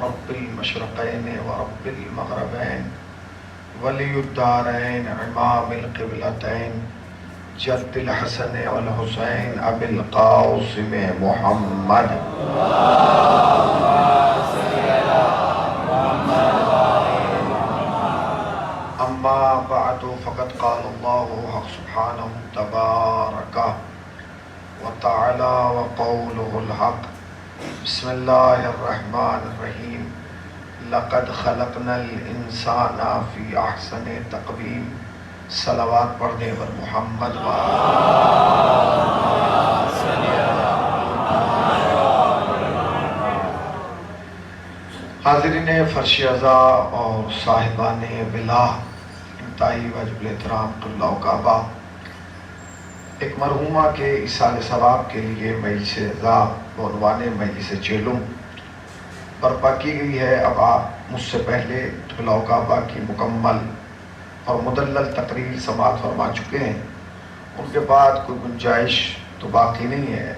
رب المشرقین ورب المغربین ولی الدارین امام القبلتین جد الحسن والحسین ابی القاسم محمد اما بعد فقد قال اللہ حق سبحانہ تبارک وتعالی وقولہ الحق بسم اللہ الرحمن الرحیم لقد خلقنا الانسان فی احسن تقویم صلوات پڑھنے پر محمد حاضرین فرش عزا اور صاحبان ولا انتہائی واجب احترام قبلہ و کعبہ، ایک مرحومہ کے ایصال ثواب کے لیے مجلس عزا بعنوان مجلس چیلم برپا کی گئی ہے۔ اب آپ مجھ سے پہلے قبلہ و کعبہ کی مکمل اور مدلل تقریر سماعت فرما چکے ہیں، ان کے بعد کوئی گنجائش تو باقی نہیں ہے۔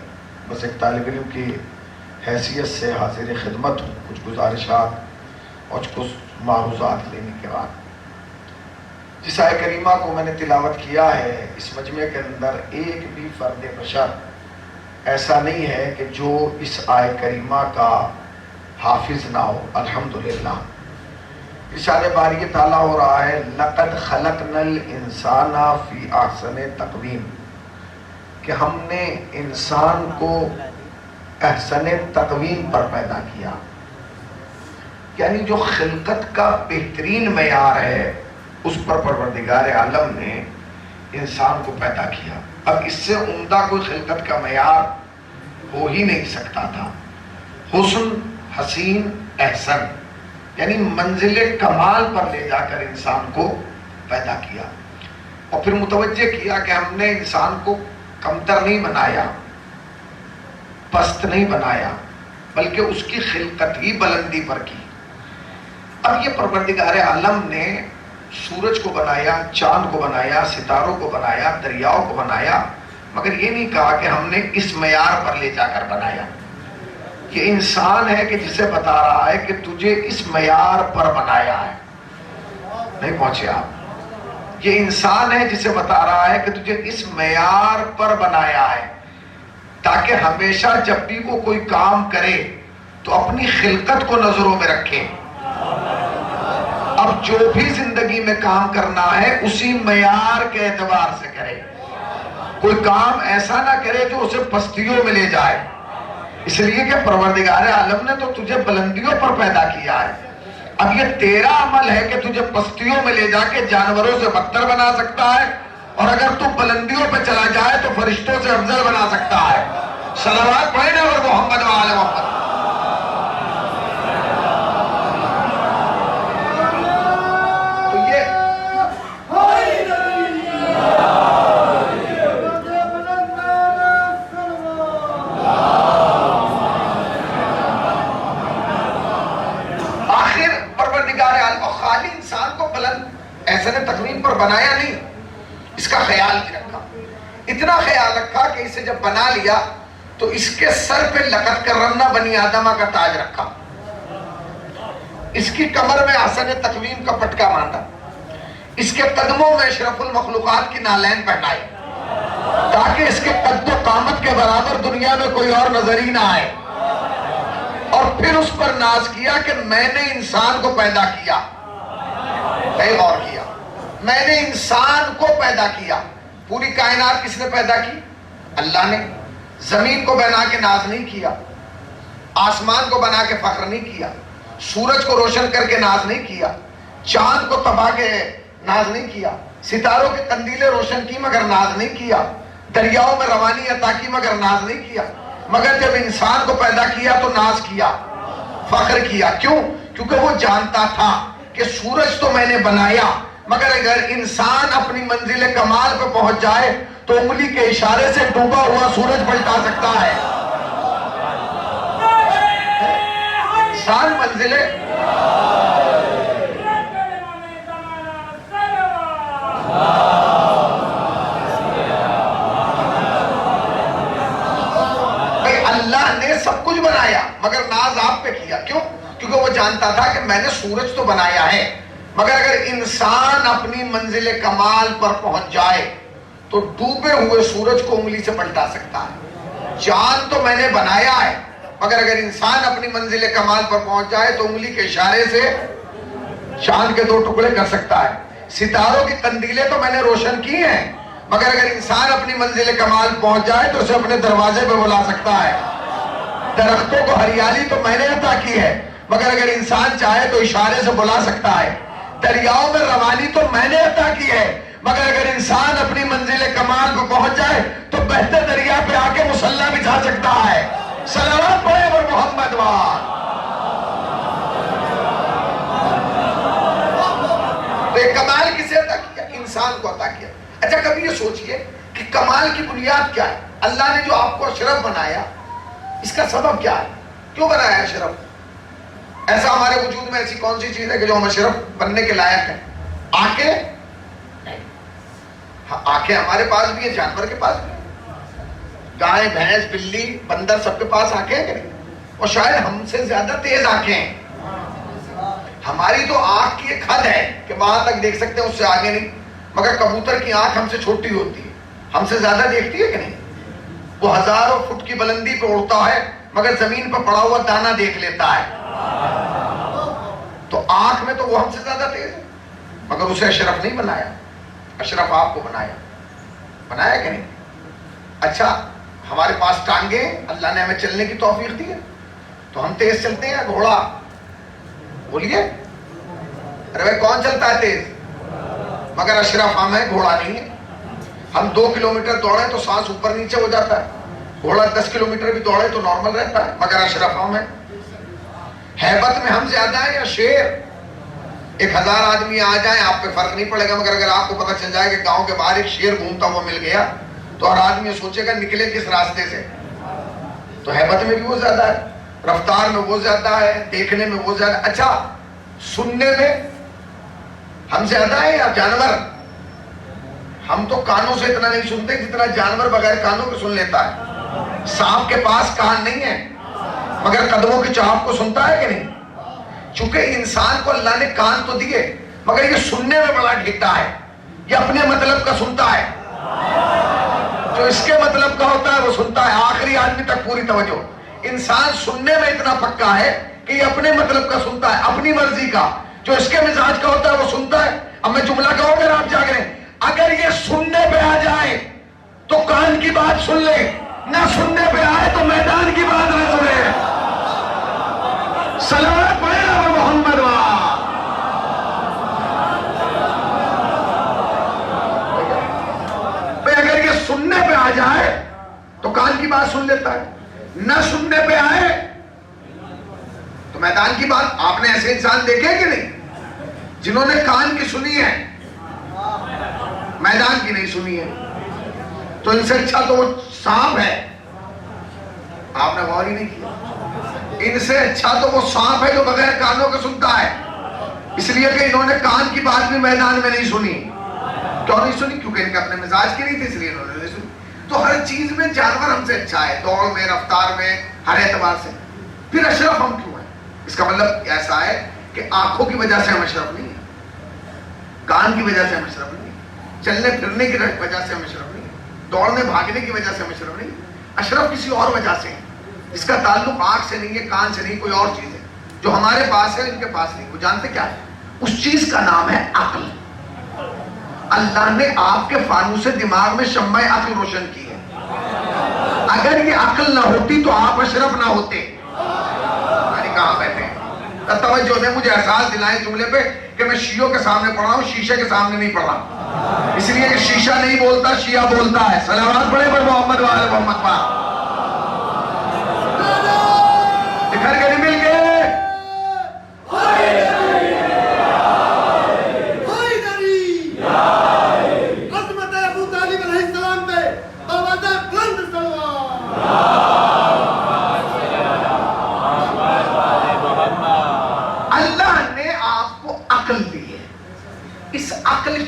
بس ایک طالب علم کی حیثیت سے حاضر خدمت ہوں، کچھ گزارشات اور کچھ معروضات لینے کے بعد۔ جس آیہ کریمہ کو میں نے تلاوت کیا ہے، اس مجمع کے اندر ایک بھی فرد بشر ایسا نہیں ہے کہ جو اس آیہ کریمہ کا حافظ نہ ہو۔ الحمدللہ ارشاد باری تعالیٰ ہو رہا ہے لقد خلقنا الانسان فی احسن تقویم، کہ ہم نے انسان کو احسن تقویم پر پیدا کیا، یعنی جو خلقت کا بہترین معیار ہے اس پر پروردگار عالم نے انسان کو پیدا کیا۔ اب اس سے عمدہ کوئی خلقت کا معیار ہو ہی نہیں سکتا تھا۔ حسن، حسین، احسن، یعنی منزل کمال پر لے جا کر انسان کو پیدا کیا، اور پھر متوجہ کیا کہ ہم نے انسان کو کمتر نہیں بنایا، پست نہیں بنایا، بلکہ اس کی خلقت ہی بلندی پر کی۔ اب یہ پروردگار عالم نے سورج کو بنایا، چاند کو بنایا، ستاروں کو بنایا، دریاؤں کو بنایا، مگر یہ نہیں کہا کہ ہم نے اس معیار پر لے جا کر بنایا۔ یہ انسان ہے کہ جسے بتا رہا ہے کہ تجھے اس معیار پر بنایا ہے۔ نہیں پہنچے آپ؟ یہ انسان ہے جسے بتا رہا ہے کہ تجھے اس معیار پر بنایا ہے، تاکہ ہمیشہ جب بھی وہ کوئی کام کرے تو اپنی خلقت کو نظروں میں رکھے۔ اب جو بھی زندگی میں کام کرنا ہے اسی معیار کے اعتبار سے کرے، کوئی کام ایسا نہ کرے جو اسے پستیوں میں لے جائے، اس لیے کہ پروردگار عالم نے تو تجھے بلندیوں پر پیدا کیا ہے۔ اب یہ تیرا عمل ہے کہ تجھے پستیوں میں لے جا کے جانوروں سے بدتر بنا سکتا ہے، اور اگر تو بلندیوں پہ چلا جائے تو فرشتوں سے افضل بنا سکتا ہے۔ صلوات پڑھیں نا اور محمد و آل محمد۔ ایسے نے تقویم پر بنایا نہیں، اس کا خیال نہیں رکھا۔ اتنا خیال رکھا کہ اسے جب بنا لیا تو اس کے سر پہ لقد کرمنا بنی آدمہ کا تاج رکھا، اس کی کمر میں حسن تقویم کا پٹکا باندھا، اس کے قدموں میں اشرف المخلوقات کی نالین پہنائی، تاکہ اس کے قد و قامت کے برابر دنیا میں کوئی اور نظر ہی نہ آئے، اور پھر اس پر ناز کیا کہ میں نے انسان کو پیدا کیا۔ کئی غور کیا، میں نے انسان کو پیدا کیا۔ پوری کائنات کس نے پیدا کی؟ اللہ نے۔ زمین کو بنا کے ناز نہیں کیا، آسمان کو بنا کے فخر نہیں کیا، سورج کو روشن کر کے ناز نہیں کیا، چاند کو تباہ کے ناز نہیں کیا، ستاروں کے قندیلیں روشن کی مگر ناز نہیں کیا، دریاؤں میں روانی عطا کی مگر ناز نہیں کیا، مگر جب انسان کو پیدا کیا تو ناز کیا، فخر کیا۔ کیوں؟ کیونکہ وہ جانتا تھا کہ سورج تو میں نے بنایا، مگر اگر انسان اپنی منزل کمال پہ پہنچ جائے تو انگلی کے اشارے سے ڈوبا ہوا سورج پلٹا سکتا ہے۔ انسان منزل اللہ نے سب کچھ بنایا مگر ناز آپ پہ کیا۔ کیوں؟ کیونکہ وہ جانتا تھا کہ میں نے سورج تو بنایا ہے، مگر اگر انسان اپنی منزل کمال پر پہنچ جائے تو ڈوبے ہوئے سورج کو انگلی سے پلٹا سکتا ہے۔ چاند تو میں نے بنایا ہے، مگر اگر انسان اپنی منزل کمال پر پہنچ جائے تو انگلی کے اشارے سے چاند کے 2 ٹکڑے کر سکتا ہے۔ ستاروں کی قندیلیں تو میں نے روشن کی ہیں، مگر اگر انسان اپنی منزل کمال پہنچ جائے تو اسے اپنے دروازے پہ بلا سکتا ہے۔ درختوں کو ہریالی تو میں نے عطا کی ہے، مگر اگر انسان چاہے تو اشارے سے بلا سکتا ہے۔ دریاؤں میں روانی تو میں نے عطا کی ہے، مگر اگر انسان اپنی منزل کمال پہ پہنچ جائے تو بہتے دریا پہ آ کے مصلی بچھا سکتا ہے۔ صلوات پڑھے پر محمد وار۔ تو یہ کمال کسے عطا کیا؟ انسان کو عطا کیا۔ اچھا کبھی یہ سوچئے کہ کمال کی بنیاد کیا ہے؟ اللہ نے جو آپ کو اشرف بنایا، اس کا سبب کیا ہے؟ کیوں بنایا اشرف؟ ایسا ہمارے وجود میں ایسی کون سی چیز ہے کہ جو ہم اشرف بننے کے لائق ہیں؟ آنکھیں؟ نہیں۔ آنکھیں ہمارے پاس بھی ہیں، جانور کے پاس بھی ہیں، گائے بھینس بلی بندر سب کے پاس آنکھیں ہیں کہ نہیں؟ اور شاید ہم سے زیادہ تیز آنکھیں ہیں۔ ہماری تو آنکھ کی ایک حد ہے کہ وہاں تک دیکھ سکتے ہیں، اس سے آگے نہیں، مگر کبوتر کی آنکھ ہم سے چھوٹی ہوتی ہے، ہم سے زیادہ دیکھتی ہے کہ نہیں؟ وہ ہزاروں فٹ کی بلندی پہ اڑتا ہے مگر زمین پہ پڑا ہوا دانا دیکھ لیتا ہے۔ تو آنکھ میں تو وہ ہم سے زیادہ تیز ہے، مگر اسے اشرف نہیں بنایا، اشرف آپ کو بنایا کہ نہیں؟ اچھا ہمارے پاس ٹانگیں، اللہ نے ہمیں چلنے کی توفیق دی ہے، تو ہم تیز چلتے ہیں۔ گھوڑا بولیے، ارے بھائی کون چلتا ہے تیز؟ مگر اشرف ہم ہیں، گھوڑا نہیں ہے۔ ہم 2 کلومیٹر دوڑیں تو سانس اوپر نیچے ہو جاتا ہے، گھوڑا 10 کلومیٹر بھی دوڑے تو نارمل رہتا ہے، مگر اشرف ہم ہیں۔ ہیبت میں ہم زیادہ ہیں یا شیر؟ 1000 آدمی آ جائیں آپ پہ فرق نہیں پڑے گا، مگر اگر آپ کو پتہ چل جائے کہ گاؤں کے باہر ایک شیر گھومتا ہوا مل گیا تو ہر آدمی سوچے گا نکلے کس راستے سے۔ تو ہیبت میں بھی وہ زیادہ ہے، رفتار میں وہ زیادہ ہے، دیکھنے میں وہ زیادہ۔ اچھا سننے میں ہم زیادہ ہیں یا جانور؟ ہم تو کانوں سے اتنا نہیں سنتے جتنا جانور بغیر کانوں کے سن لیتا ہے۔ سانپ کے پاس کان نہیں ہے مگر قدموں کی چاہت کو سنتا ہے کہ نہیں؟ چونکہ انسان کو اللہ نے کان تو دیے مگر یہ سننے میں بڑا ڈھیٹا ہے، یہ اپنے مطلب کا سنتا ہے، جو اس کے مطلب کا ہوتا ہے وہ سنتا ہے، آخری آدمی تک پوری توجہ۔ انسان سننے میں اتنا پکا ہے کہ یہ اپنے مطلب کا سنتا ہے، اپنی مرضی کا، جو اس کے مزاج کا ہوتا ہے وہ سنتا ہے۔ اب میں جملہ کہوں اگر آپ جاگ رہے ہیں، اگر یہ سننے پہ آ جائے تو کان کی بات سن لے، نہ سننے پہ آئے تو میدان کی بات نہ سنے۔ صلوات پڑھے نا محمد وہاں۔ اگر یہ سننے پہ آ جائے تو کان کی بات سن لیتا ہے، نہ سننے پہ آئے تو میدان کی بات۔ آپ نے ایسے انسان دیکھے کہ نہیں جنہوں نے کان کی سنی ہے میدان کی نہیں سنی ہے؟ تو ان سے اچھا تو وہ سانپ ہے، آپ نے غور ہی نہیں کیا۔ ان سے اچھا تو وہ سانپ ہے جو بغیر کانوں کے سنتا ہے، اس لیے کہ انہوں نے کان کی بات بھی میدان میں نہیں سنی۔ کیوں نہیں سنی؟ کیونکہ ان کے اپنے مزاج کی نہیں تھی، اس لیے انہوں نے نہیں سنی۔ تو ہر چیز میں جانور ہم سے اچھا ہے، دوڑ میں، رفتار میں، ہر اعتبار سے۔ پھر اشرف ہم کیوں ہیں؟ اس کا مطلب ایسا ہے کہ آنکھوں کی وجہ سے ہم اشرف نہیں ہیں، کان کی وجہ سے ہم اشرف نہیں ہیں، چلنے پھرنے کی وجہ سے ہم اشرف نہیں ہیں، دوڑنے بھاگنے کی وجہ سے ہم اشرف نہیں ہیں۔ اشرف کسی اور وجہ سے ہے، اس کا تعلق آنکھ سے نہیں ہے، کان سے نہیں، کوئی اور چیز ہے جو ہمارے پاس ہے ان کے پاس نہیں۔ وہ جانتے کیا ہے؟ اس چیز کا نام ہے عقل۔ اللہ نے آپ کے فانوس دماغ میں شمع عقل روشن کی ہے، اگر یہ عقل نہ ہوتی تو آپ اشرف نہ ہوتے۔ کہاں بیٹھے ہیں؟ توجہ دیں، مجھے احساس دلائیں جملے پہ کہ میں شیعوں کے سامنے پڑھ رہا ہوں، شیشے کے سامنے نہیں پڑھ رہا، اس لیے کہ شیشہ نہیں بولتا، شیعہ بولتا ہے۔ صلوات پڑھے پر محمد وآل محمد پاک۔ بکھر کے نہیں مل گئے،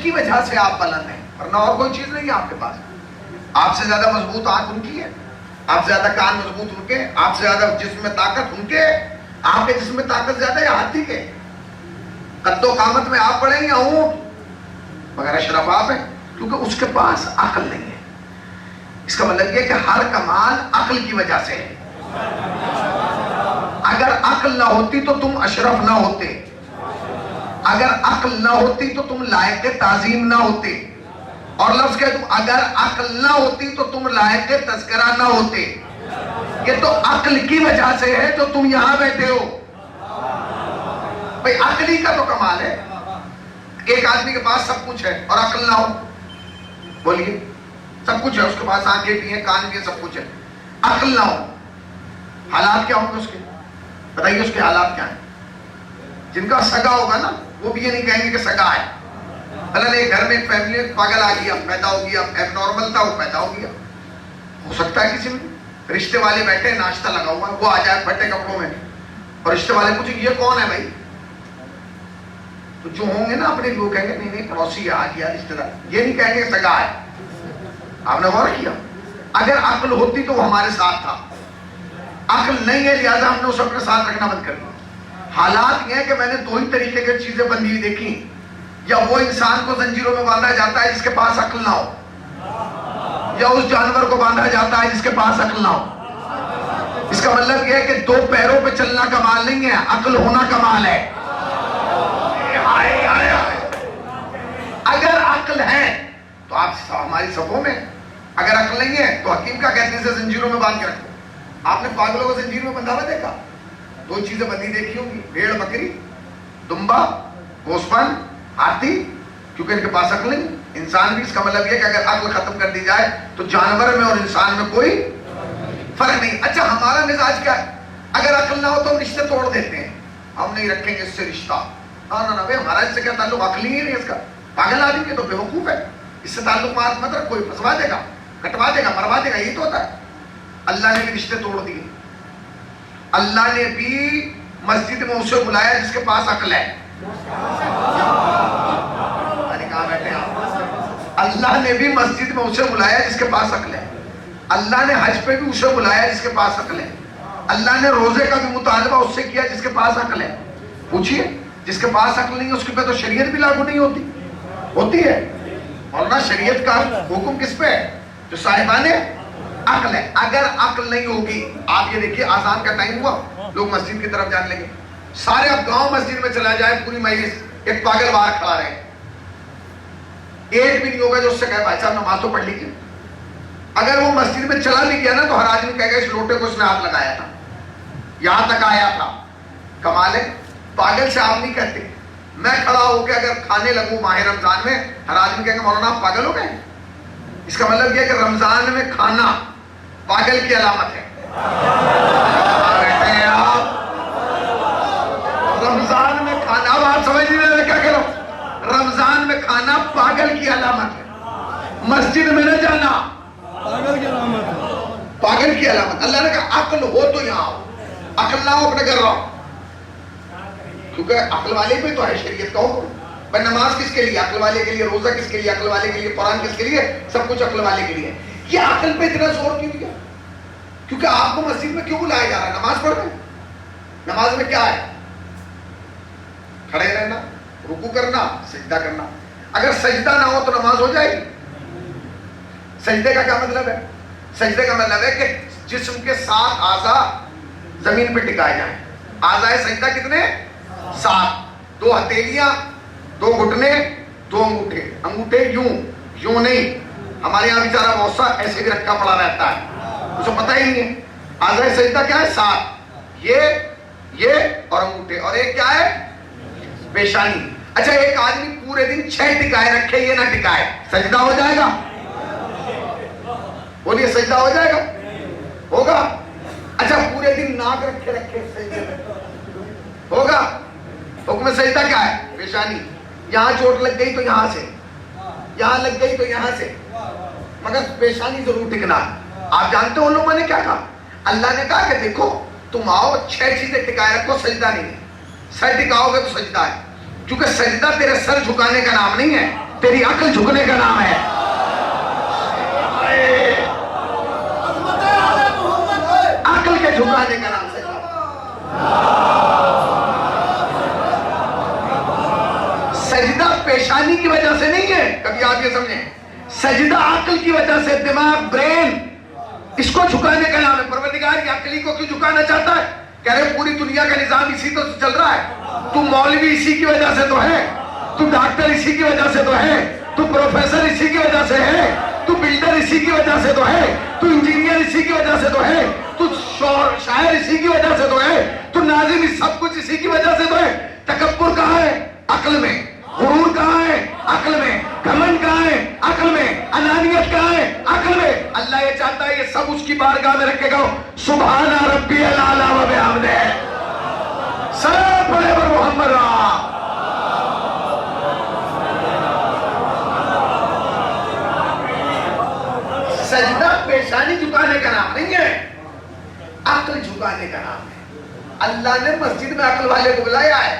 کی وجہ سے آپ بلند ہیں، ورنہ اور کوئی چیز نہیں ہے آپ کے پاس۔ آپ سے زیادہ مضبوط آنکھ ان کی ہے، آپ سے زیادہ کان مضبوط ان کے، آپ سے زیادہ جسم میں طاقت ان کے، آپ کے جسم میں طاقت زیادہ ہے ہاتھی کے؟ قد و قامت میں آپ بڑے یا اونٹ؟ مگر اشرف آپ ہیں، کیونکہ اس کے پاس عقل نہیں ہے۔ اس کا مطلب یہ کہ ہر کمال عقل کی وجہ سے ہے۔ اگر عقل نہ ہوتی تو تم اشرف نہ ہوتے، اگر عقل نہ ہوتی تو تم لائق تعظیم نہ ہوتے، اور لفظ کہ تم اگر عقل نہ ہوتی تو تم لائق تذکرہ نہ ہوتے۔ یہ تو عقل کی وجہ سے ہے جو تم یہاں بیٹھے ہو۔ بھئی عقلی کا تو کمال ہے۔ ایک آدمی کے پاس سب کچھ ہے اور عقل نہ ہو، بولیے، سب کچھ ہے اس کے پاس، آنکھیں بھی ہیں، کان بھی ہیں، سب کچھ ہے، عقل نہ ہو، حالات کیا ہوں گے اس کے؟ بتائیے اس کے حالات کیا ہیں؟ جن کا سگا ہوگا نا وہ بھی یہ نہیں کہیں گے کہ سگا ہے۔ اللہ نے گھر میں ایک فیملی پاگل آ گیا، پیدا ہو گیا، ایب نارمل تھا وہ پیدا ہو گیا، ہو سکتا ہے کسی میں رشتے والے بیٹھے ناشتہ لگا ہوا ہے، وہ آ جائے پھٹے کپڑوں میں اور رشتے والے پوچھیں یہ کون ہے بھائی؟ تو جو ہوں گے نا اپنے لوگ کہیں گے نہیں نہیں پڑوسی آ گیا رشتے دار، یہ نہیں کہیں گے سگا ہے۔ آپ نے غور کیا؟ اگر عقل ہوتی تو وہ ہمارے ساتھ تھا، عقل نہیں ہے لہٰذا ہم نے اسے اپنے ساتھ رکھنا بند کر دیا۔ حالات یہ ہے کہ میں نے دو ہی طریقے کی چیزیں بندی ہوئی دیکھی، یا وہ انسان کو زنجیروں میں باندھا جاتا ہے جس کے پاس عقل نہ ہو، یا اس جانور کو باندھا جاتا ہے جس کے پاس عقل نہ ہو۔ اس کا مطلب یہ ہے کہ دو پیروں پہ چلنا کمال نہیں ہے، عقل ہونا کمال ہے۔ اگر عقل ہے تو آپ ہماری صفوں میں، اگر عقل نہیں ہے تو حکیم کا کہتے ہیں اسے زنجیروں میں باندھ کے رکھو۔ آپ نے پاگلوں کو زنجیر میں بندھا ہوا دیکھا؟ دو چیزیں بندی دیکھی ہوگی، بھیڑ بکری، دمبا، گوسفند، ہاتھی، کیونکہ ان کے پاس عقل نہیں۔ انسان بھی، اس کا مطلب یہ کہ اگر عقل ختم کر دی جائے تو جانور میں اور انسان میں کوئی فرق نہیں۔ اچھا ہمارا مزاج کیا ہے؟ اگر عقل نہ ہو تو ہم رشتے توڑ دیتے ہیں، ہم نہیں رکھیں گے اس سے رشتہ، نہ بھائی ہمارا اس سے کیا تعلق، عقل ہی نہیں ہے اس کا، پاگل آدمی کے تو بیوقوف ہے، اس سے تعلقات مت رکھ، کوئی پھنسوا دے گا، کٹوا دے گا، مروا دے گا، یہی تو ہوتا ہے۔ اللہ نے بھی رشتے توڑ دیے، اللہ نے بھی مسجد میں اسے بلایا جس کے پاس عقل ہے۔ کہاں بیٹھے آپ؟ اللہ نے بھی مسجد میں اسے بلایا جس کے پاس عقل ہے، اللہ نے حج پہ بھی اسے بلایا جس کے پاس عقل ہے، اللہ نے روزے کا بھی مطالبہ اس سے کیا جس کے پاس عقل ہے۔ پوچھئے جس کے پاس عقل نہیں ہے اس کے پہ تو شریعت بھی لاگو نہیں ہوتی ہے، اور نہ شریعت کا حکم کس پہ ہے؟ جو صاحبان عقل ہے۔ اگر عقل نہیں ہوگی، آپ یہ دیکھیے اذان کا ٹائم ہوا، لوگ مسجد کی طرف جانے لگے، سارے اب گاؤں مسجد میں چلا جائے پوری مجلس، ایک پاگل باہر کھڑا رہے، ایک بھی نہیں ہوگا جو اس سے کہے بھائی صاحب نماز تو پڑھ لیجیے۔ اگر وہ مسجد میں چلا بھی گیا نا تو ہر آدمی کہے گا اس لوٹے کو اس نے ہاتھ لگایا تھا، یہاں تک آیا تھا۔ کمال ہے، پاگل سے آپ نہیں کہتے۔ میں کھڑا ہو کے اگر کھانے لگوں ماہ رمضان میں، ہر آدمی کہے گا مولانا آپ پاگل ہو گئے۔ اس کا مطلب یہ کہ رمضان میں کھانا پاگل کی علامت ہے۔ رمضان میں کھانا، اب آپ سمجھ نہیں رہے کیا کہہ رہا ہوں، رمضان میں کھانا پاگل کی علامت ہے، مسجد میں نہ جانا پاگل کی علامت ہے، پاگل کی علامت۔ اللہ نے کہا عقل ہو تو یہاں ہو، عقل نہ ہو اپنے گھر رہو، کیونکہ عقل والے پہ تو ہے شریعت کا حکم۔ بھائی نماز کس کے لیے؟ عقل والے کے لیے، روزہ کس کے لیے؟ عقل والے کے لیے، قرآن کس کے لیے؟ سب کچھ عقل والے کے لیے۔ یہ عقل پہ اتنا زور کیوں دیا؟ کیونکہ آپ کو مسجد میں کیوں بلایا جا رہا ہے؟ نماز پڑھنے۔ نماز میں کیا ہے؟ کھڑے رہنا، رکوع کرنا، سجدہ کرنا۔ اگر سجدہ نہ ہو تو نماز ہو جائے گی؟ سجدے کا کیا مطلب ہے؟ سجدے کا مطلب ہے کہ جسم کے 7 اعضاء زمین پہ ٹکائے جائیں۔ اعضاء سجدہ کتنے؟ 7۔ 2 ہتھیلیاں، 2 گھٹنے، 2 انگوٹھے۔ انگوٹھے یوں نہیں، ہمارے یہاں بیچارہ موسا ایسے بھی رکھا پڑا رہتا ہے، اسے پتہ ہی نہیں ہے۔ اعضاء سجدہ کیا ہے؟ 7، یہ اور انگوٹھے، اور ایک کیا ہے؟ پیشانی۔ اچھا ایک آدمی پورے دن 6 ٹکائے رکھے، یہ نہ ٹکائے، سجدہ ہو جائے گا؟ بولیے سجدہ ہو جائے گا؟ ہوگا؟ اچھا پورے دن ناک رکھے سجدے میں ہوگا؟ حکم سجدہ کیا ہے؟ پیشانی۔ یہاں چوٹ لگ گئی تو یہاں سے، یہاں لگ گئی تو یہاں سے، مگر پیشانی ضرور ٹکنا ہے۔ آپ جانتے ہو ان لوگوں نے کیا کہا؟ اللہ نے کہا کہ دیکھو تم آؤ 6 چیزیں ٹکائے رکھو، سجدہ نہیں ہے، سر ٹکاؤ گے تو سجدہ ہے، کیونکہ سجدہ تیرے سر جھکانے کا نام نہیں ہے، تیری عقل جھکنے کا نام ہے۔ عقل کے جھکانے کا نام سجدہ۔ پیشانی کی وجہ سے نہیں ہے، کبھی آپ یہ سمجھیں، سجدہ عقل کی وجہ سے، دماغ، برین، اس کو جھکانے کا نام ہے۔ پروردگار کی عقلی کو کیوں جھکانا چاہتا ہے؟ کہہ رہے پوری دنیا کا نظام اسی تو چل رہا ہے، تو مولوی اسی کی وجہ سے تو ہے، تو ڈاکٹر اسی کی وجہ سے تو ہے، تو پروفیسر اسی کی وجہ سے ہے، تو بلڈر اسی کی وجہ سے تو ہے، تو انجینئر اسی کی وجہ سے تو ہے، تو شاعر اسی کی وجہ سے تو ہے، تو ناظم، سب کچھ اسی کی وجہ سے تو ہے۔ تکبر کہاں ہے؟ عقل میں۔ غرور کہاں ہے؟ عقل میں۔ گھمنڈ کہاں ہے؟ عقل میں۔ انانیت کہاں ہے؟ عقل میں۔ اللہ یہ چاہتا ہے یہ سب اس کی بارگاہ میں رکھے گا۔ سبحان ربی الاعلی و بحمدہ، سلام پڑھے پر محمد رہا۔ سجدہ پیشانی جھکانے کا نام نہیں ہے، عقل جھکانے کا نام ہے۔ اللہ نے مسجد میں عقل والے کو بلایا ہے،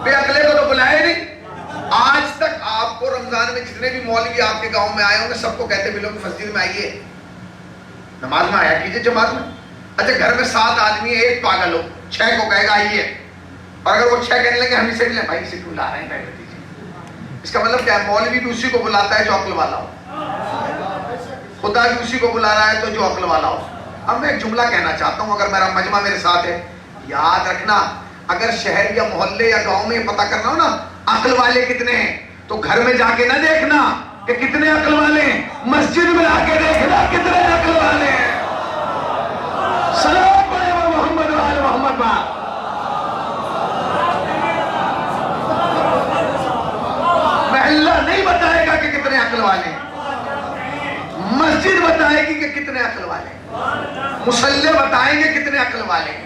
بے عقلے کو تو بلائے نہیں۔ آج تک آپ کو رمضان میں جتنے بھی مولوی آپ کے گاؤں میں آئے ہوں گے، سب کو کہتے بھی لوگ مسجد میں آئیے، نماز میں آیا کیجئے جماعت میں۔ اچھا گھر میں 7 آدمی ہے، ایک پاگل ہو، 6 کو کہے گا آئیے، اور اگر وہ 6 کہنے لگے ہم اسے لیں، بھائی اسے کیوں لا رہے ہیں، بیٹھ دیجیے۔ اس کا مطلب کیا ہے؟ مولوی بھی اسی کو بلاتا ہے جو عقل والا ہو، خدا بھی اسی کو بلا رہا ہے تو جو عقل والا ہو۔ اب میں ایک جملہ کہنا چاہتا ہوں، اگر میرا مجمع میرے ساتھ ہے، یاد رکھنا، اگر شہر یا محلے یا گاؤں میں یہ پتہ کرنا ہو نا عقل والے کتنے ہیں، تو گھر میں جا کے نہ دیکھنا کہ کتنے عقل والے ہیں، مسجد میں آ کے دیکھنا کتنے عقل والے ہیں۔ سلام پڑھے وہ محمد و آل محمد با۔ محلہ نہیں بتائے گا کہ کتنے عقل والے ہیں، مسجد بتائے گی کہ کتنے عقل والے ہیں، مصلی بتائیں گے کتنے عقل والے ہیں۔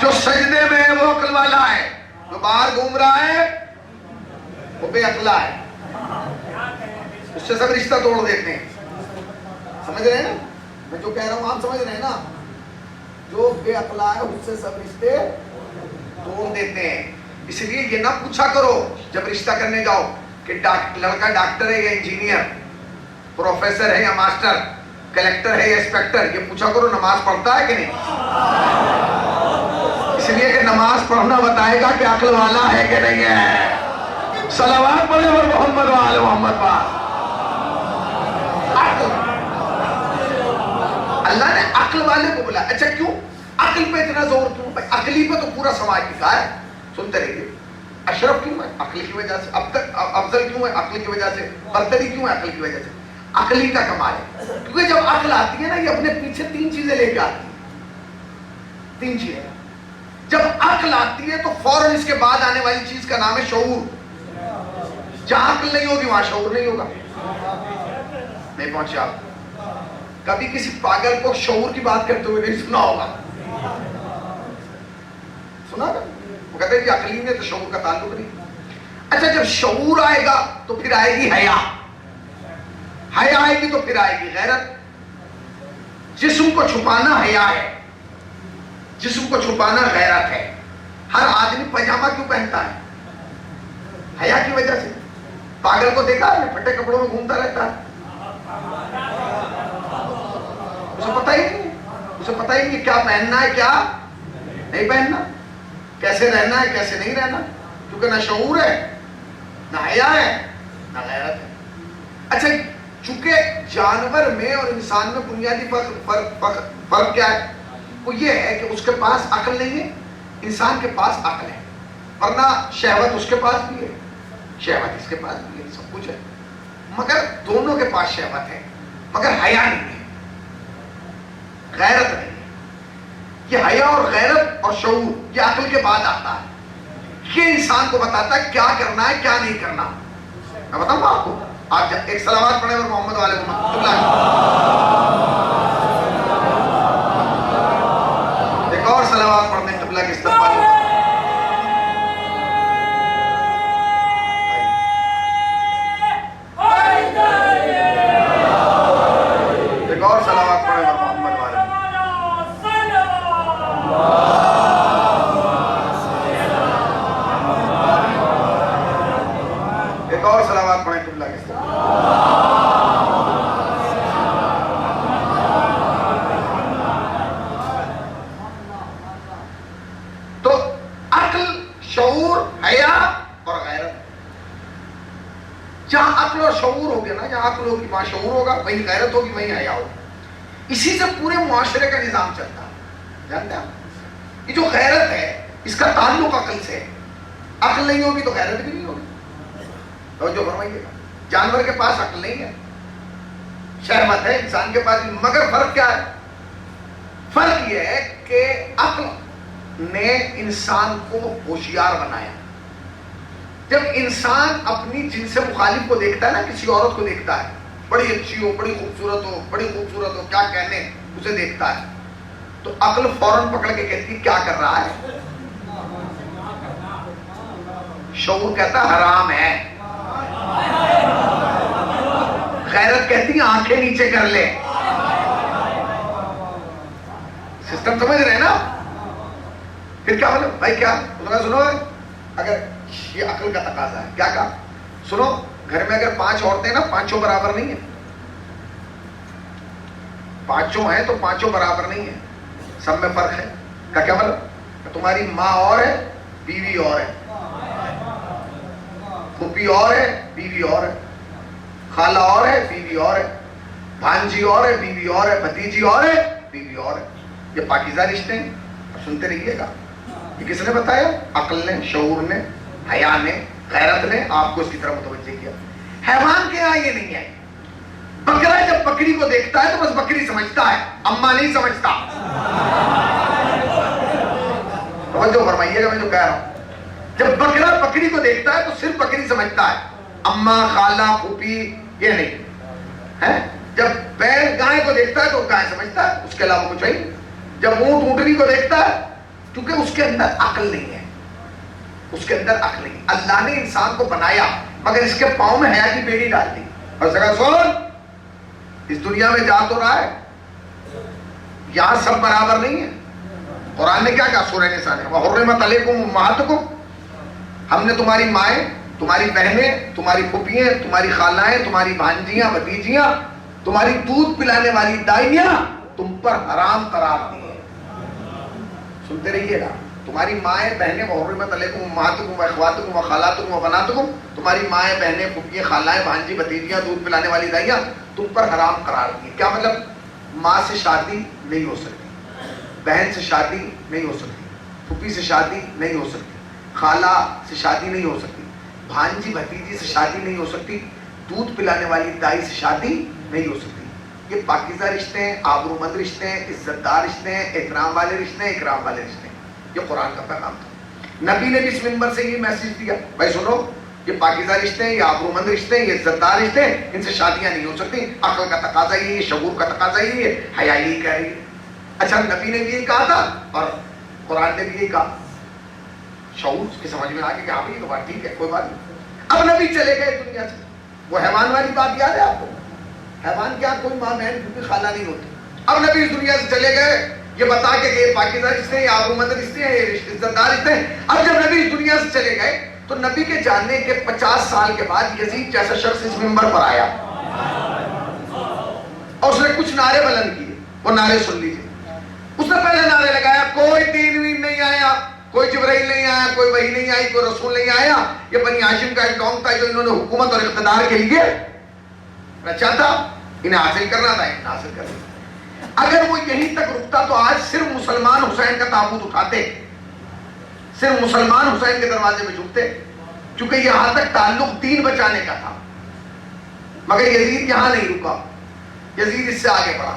جو سجدے میں ہے وہ عقل والا ہے، جو باہر گھوم رہا ہے وہ بے عقلا ہے، اس سے سب رشتہ توڑ دیتے ہیں۔ سمجھ رہے ہیں نا میں جو کہہ رہا ہوں؟ آپ سمجھ رہے ہیں نا؟ جو بے عقلا ہے اس سے سب رشتے توڑ دیتے ہیں۔ اس لیے یہ نہ پوچھا کرو جب رشتہ کرنے جاؤ کہ لڑکا ڈاکٹر ہے یا انجینئر، پروفیسر ہے یا ماسٹر، کلیکٹر ہے یا انسپیکٹر، یہ پوچھا کرو نماز پڑھتا ہے کہ نہیں، اس لیے کہ نماز پڑھنا بتائے گا کہ عقل والا ہے کہ نہیں ہے۔ صلوات پڑھے اور محمد و آل محمد با۔ اللہ نے عقل والے کو بلایا۔ اچھا کیوں عقل پہ اتنا زور کیوں؟ بھائی عقلی پہ تو پورا سماج ٹکا ہے، سنتے رہیے۔ اشرف کیوں ہے؟ عقل کی وجہ سے۔ اب تک افضل کیوں ہے؟ عقل کی وجہ سے۔ برتری کیوں ہے؟ عقل کی وجہ سے۔ عقلی کا کمال ہے، کیونکہ جب عقل آتی ہے نا یہ اپنے پیچھے 3 چیزیں لے کے آتی ہیں، 3 چیزیں۔ جب عقل آتی ہے تو فوراً اس کے بعد آنے والی چیز کا نام ہے شعور۔ جہاں عقل نہیں ہوگی وہاں شعور نہیں ہوگا۔ نہیں پہنچے آپ؟ کبھی کسی پاگل کو شعور کی بات کرتے ہوئے نہیں سنا ہوگا؟ سنا گا؟ وہ کہتے ہیں کہ عقلی میں تو شعور کا تعلق نہیں۔ اچھا جب شعور آئے گا تو پھر آئے گی حیا، حیا آئے گی تو پھر آئے گی غیرت۔ جسم کو چھپانا حیا ہے، جسم کو چھپانا غیرت ہے۔ ہر آدمی پاجامہ کیوں پہنتا ہے؟ حیا کی وجہ سے۔ پاگل کو دیکھا ہے پھٹے کپڑوں میں گھومتا رہتا ہے، اسے پتہ ہی نہیں، اسے پتہ ہی نہیں کیا پہننا ہے کیا نہیں پہننا، کیسے رہنا ہے کیسے نہیں رہنا، کیونکہ نہ شعور ہے، نہ حیا ہے، نہ غیرت ہے۔ اچھا چونکہ جانور میں اور انسان میں بنیادی فرق کیا ہے؟ وہ یہ ہے کہ اس کے پاس عقل نہیں ہے، انسان کے پاس عقل ہے، ورنہ شہوت اس کے پاس بھی ہے، شہوت اس کے پاس بھی ہے، سب کچھ ہے، مگر دونوں کے پاس شہوت ہے، مگر حیا نہیں ہے، غیرت نہیں ہے۔ یہ حیا اور غیرت اور شعور یہ عقل کے بعد آتا ہے، یہ انسان کو بتاتا ہے کیا کرنا ہے کیا نہیں کرنا۔ میں بتاؤں گا آپ کو، آپ ایک صلوات پڑھیں اور محمد والے محمد، ایک اور صلوات پڑھنے قبلہ کے استقبال۔ ایک اور صلوات پڑھیں اور محمد والے۔ ایک اور صلوات پڑھیں قبلہ کے استقبال۔ تو عقل، شعور، حیا اور غیرت، جہاں عقل اور شعور ہو گیا نا، جہاں عقل ہوگی وہاں شعور ہوگا، وہیں غیرت ہوگی وہیں حیا ہوگی. اسی سے پورے معاشرے کا نظام چلتا ہے. جانتے ہیں یہ جو غیرت ہے اس کا تعلق عقل سے ہے. عقل نہیں ہوگی تو غیرت بھی نہیں ہوگی. توجہ فرمائیے گا. جانور کے پاس عقل نہیں ہے، شہوت ہے، انسان کے پاس. مگر فرق کیا ہے؟ فرق یہ ہے کہ عقل نے انسان کو ہوشیار بنایا. جب انسان اپنی جنس سے مخالف کو دیکھتا ہے نا، کسی عورت کو دیکھتا ہے، بڑی اچھی ہو، بڑی خوبصورت ہو، بڑی خوبصورت ہو، کیا کہنے، اسے دیکھتا ہے تو عقل فوراً پکڑ کے کہتی کیا کر رہا ہے. شعور کہتا حرام ہے. غیرت کہتی آنکھیں نیچے کر لے. سسٹم سمجھ رہے ہیں نا؟ پھر کیا بولے بھائی، کیا سنو، اگر یہ عقل کا تقاضا ہے. کیا کہا؟ سنو، گھر میں اگر 5 عورتیں نا، 5 برابر نہیں ہیں. 5 ہیں تو 5 برابر نہیں ہیں، سب میں فرق ہے. کیا مطلب؟ تمہاری ماں اور ہے، بیوی اور ہے، پھوپھی اور ہے، بیوی اور ہے، خالہ اور ہے، بیوی اور ہے، بھانجی اور ہے، بیوی اور ہے، بھتیجی اور ہے، بیوی اور ہے. یہ پاکیزہ رشتے ہیں. اب سنتے رہیے گا. یہ کس نے بتایا؟ عقل نے، شعور نے، حیا نے، غیرت نے آپ کو اس کی طرف متوجہ کیا. حیوان کے یہاں یہ نہیں ہے. بکرا جب بکری کو دیکھتا ہے تو بس بکری سمجھتا ہے، اما نہیں سمجھتا. توجہ فرمائیے گا میں جو کہہ رہا ہوں. جب بکرا بکری کو دیکھتا ہے تو صرف بکری سمجھتا ہے، اما، خالہ، پھوپھی یہ نہیں ہے. جب بیل گائے کو دیکھتا ہے تو گائے سمجھتا ہے، اس کے علاوہ کچھ نہیں. جب اونٹ اونٹنی کو دیکھتا ہے، کیونکہ اس کے اندر عقل نہیں ہے. اس کے اندر عقل نہیں. اللہ نے انسان کو بنایا مگر اس کے پاؤں میں حیا کی بیڑی ڈال دی اور کہا سن، اس دنیا میں جا تو رہا ہے، یہاں سب برابر نہیں ہے. قرآن نے کیا کہا سورہ نساء میں؟ وَحُرِّمَتْ عَلَيْكُمْ أُمَّهَاتُكُمْ، ہم نے تمہاری مائیں، تمہاری بہنیں، تمہاری پھوپھیاں، تمہاری خالائیں، تمہاری بھانجیاں، بھتیجیاں، تمہاری دودھ پلانے والی دائیاں تم پر حرام قرار دی ہیں. سنتے رہیے گا. تمہاری مائیں، بہنیں، وَحُرِّمَتْ عَلَيْكُمْ أُمَّهَاتُكُمْ وَإِخْوَاتُكُمْ وَخَالَاتُكُمْ وَبَنَاتُكُمْ، تمہاری مائیں، بہنیں، پھوپھیاں، خالائیں، بھانجی، بھتیجیاں، دودھ پلانے والی دائیاں تم پر حرام قرار دی. کیا مطلب؟ ماں سے شادی نہیں ہو سکتی، بہن سے شادی نہیں ہو سکتی، پھوپھی سے شادی نہیں ہو سکتی، خالہ سے شادی نہیں ہو سکتی، بھانجی بھتیجی سے شادی نہیں ہو سکتی، دودھ پلانے والی دائی سے شادی نہیں ہو سکتی. یہ پاکیزہ رشتے ہیں، آبرو مند رشتے ہیں، عزت دار رشتے ہیں، احترام والے رشتے ہیں، اکرام والے رشتے ہیں. یہ قرآن کا پیغام تھا. نبی نے بھی اس منبر سے یہ میسج دیا، بھائی سنو، یہ پاکیزہ رشتے ہیں، یہ آبرو مند رشتے ہیں، یہ عزت دار رشتے ہیں، ان سے شادیاں نہیں ہو سکتی. عقل کا تقاضا یہ ہے، شعور کا تقاضا یہ ہے، حیا یہی کہہ رہی ہے. اچھا، نبی نے بھی یہی کہا تھا اور قرآن نے بھی یہی کہا. شعور کی سمجھ میں آ گیا کہ ہاں یہ تو بات ٹھیک ہے، کوئی بات نہیں. اب نبی چلے گئے دنیا سے. وہ حیوان والی بات یاد ہے آپ کو؟ حیوان کیا کوئی ماں بہن کیونکہ خالہ نہیں ہوتی. اب نبی اس دنیا سے چلے گئے یہ بتا کے کہ یہ پاکیزہ رشتے ہیں، یہ آبرومند رشتے ہیں، یہ عزت دار رشتے ہیں. اب جب نبی اس دنیا سے چلے گئے تو نبی کے جاننے کے 50 سال کے بعد یزید جیسا شخص اس منبر پر آیا اور اس نے کچھ نعرے بلند کیے. وہ نعرے سن لیجیے. اس نے پہلے نعرے لگایا کوئی دین وین نہیں آیا، کوئی جبرائیل نہیں آیا، کوئی وحی نہیں آئی، کوئی رسول نہیں آیا. یہ بنی ہاشم کا ایک قوم تھا جو انہوں نے حکومت اور اقتدار کے لیے رچا تھا، انہیں حاصل کرنا تھا، انہیں حاصل کرنا. اگر وہ یہیں تک رکتا تو آج صرف مسلمان حسین کا تابوت اٹھاتے، صرف مسلمان حسین کے دروازے میں جھکتے، کیونکہ یہاں تک تعلق دین بچانے کا تھا. مگر یزید یہاں نہیں رکا. یزید اس سے آگے بڑھا.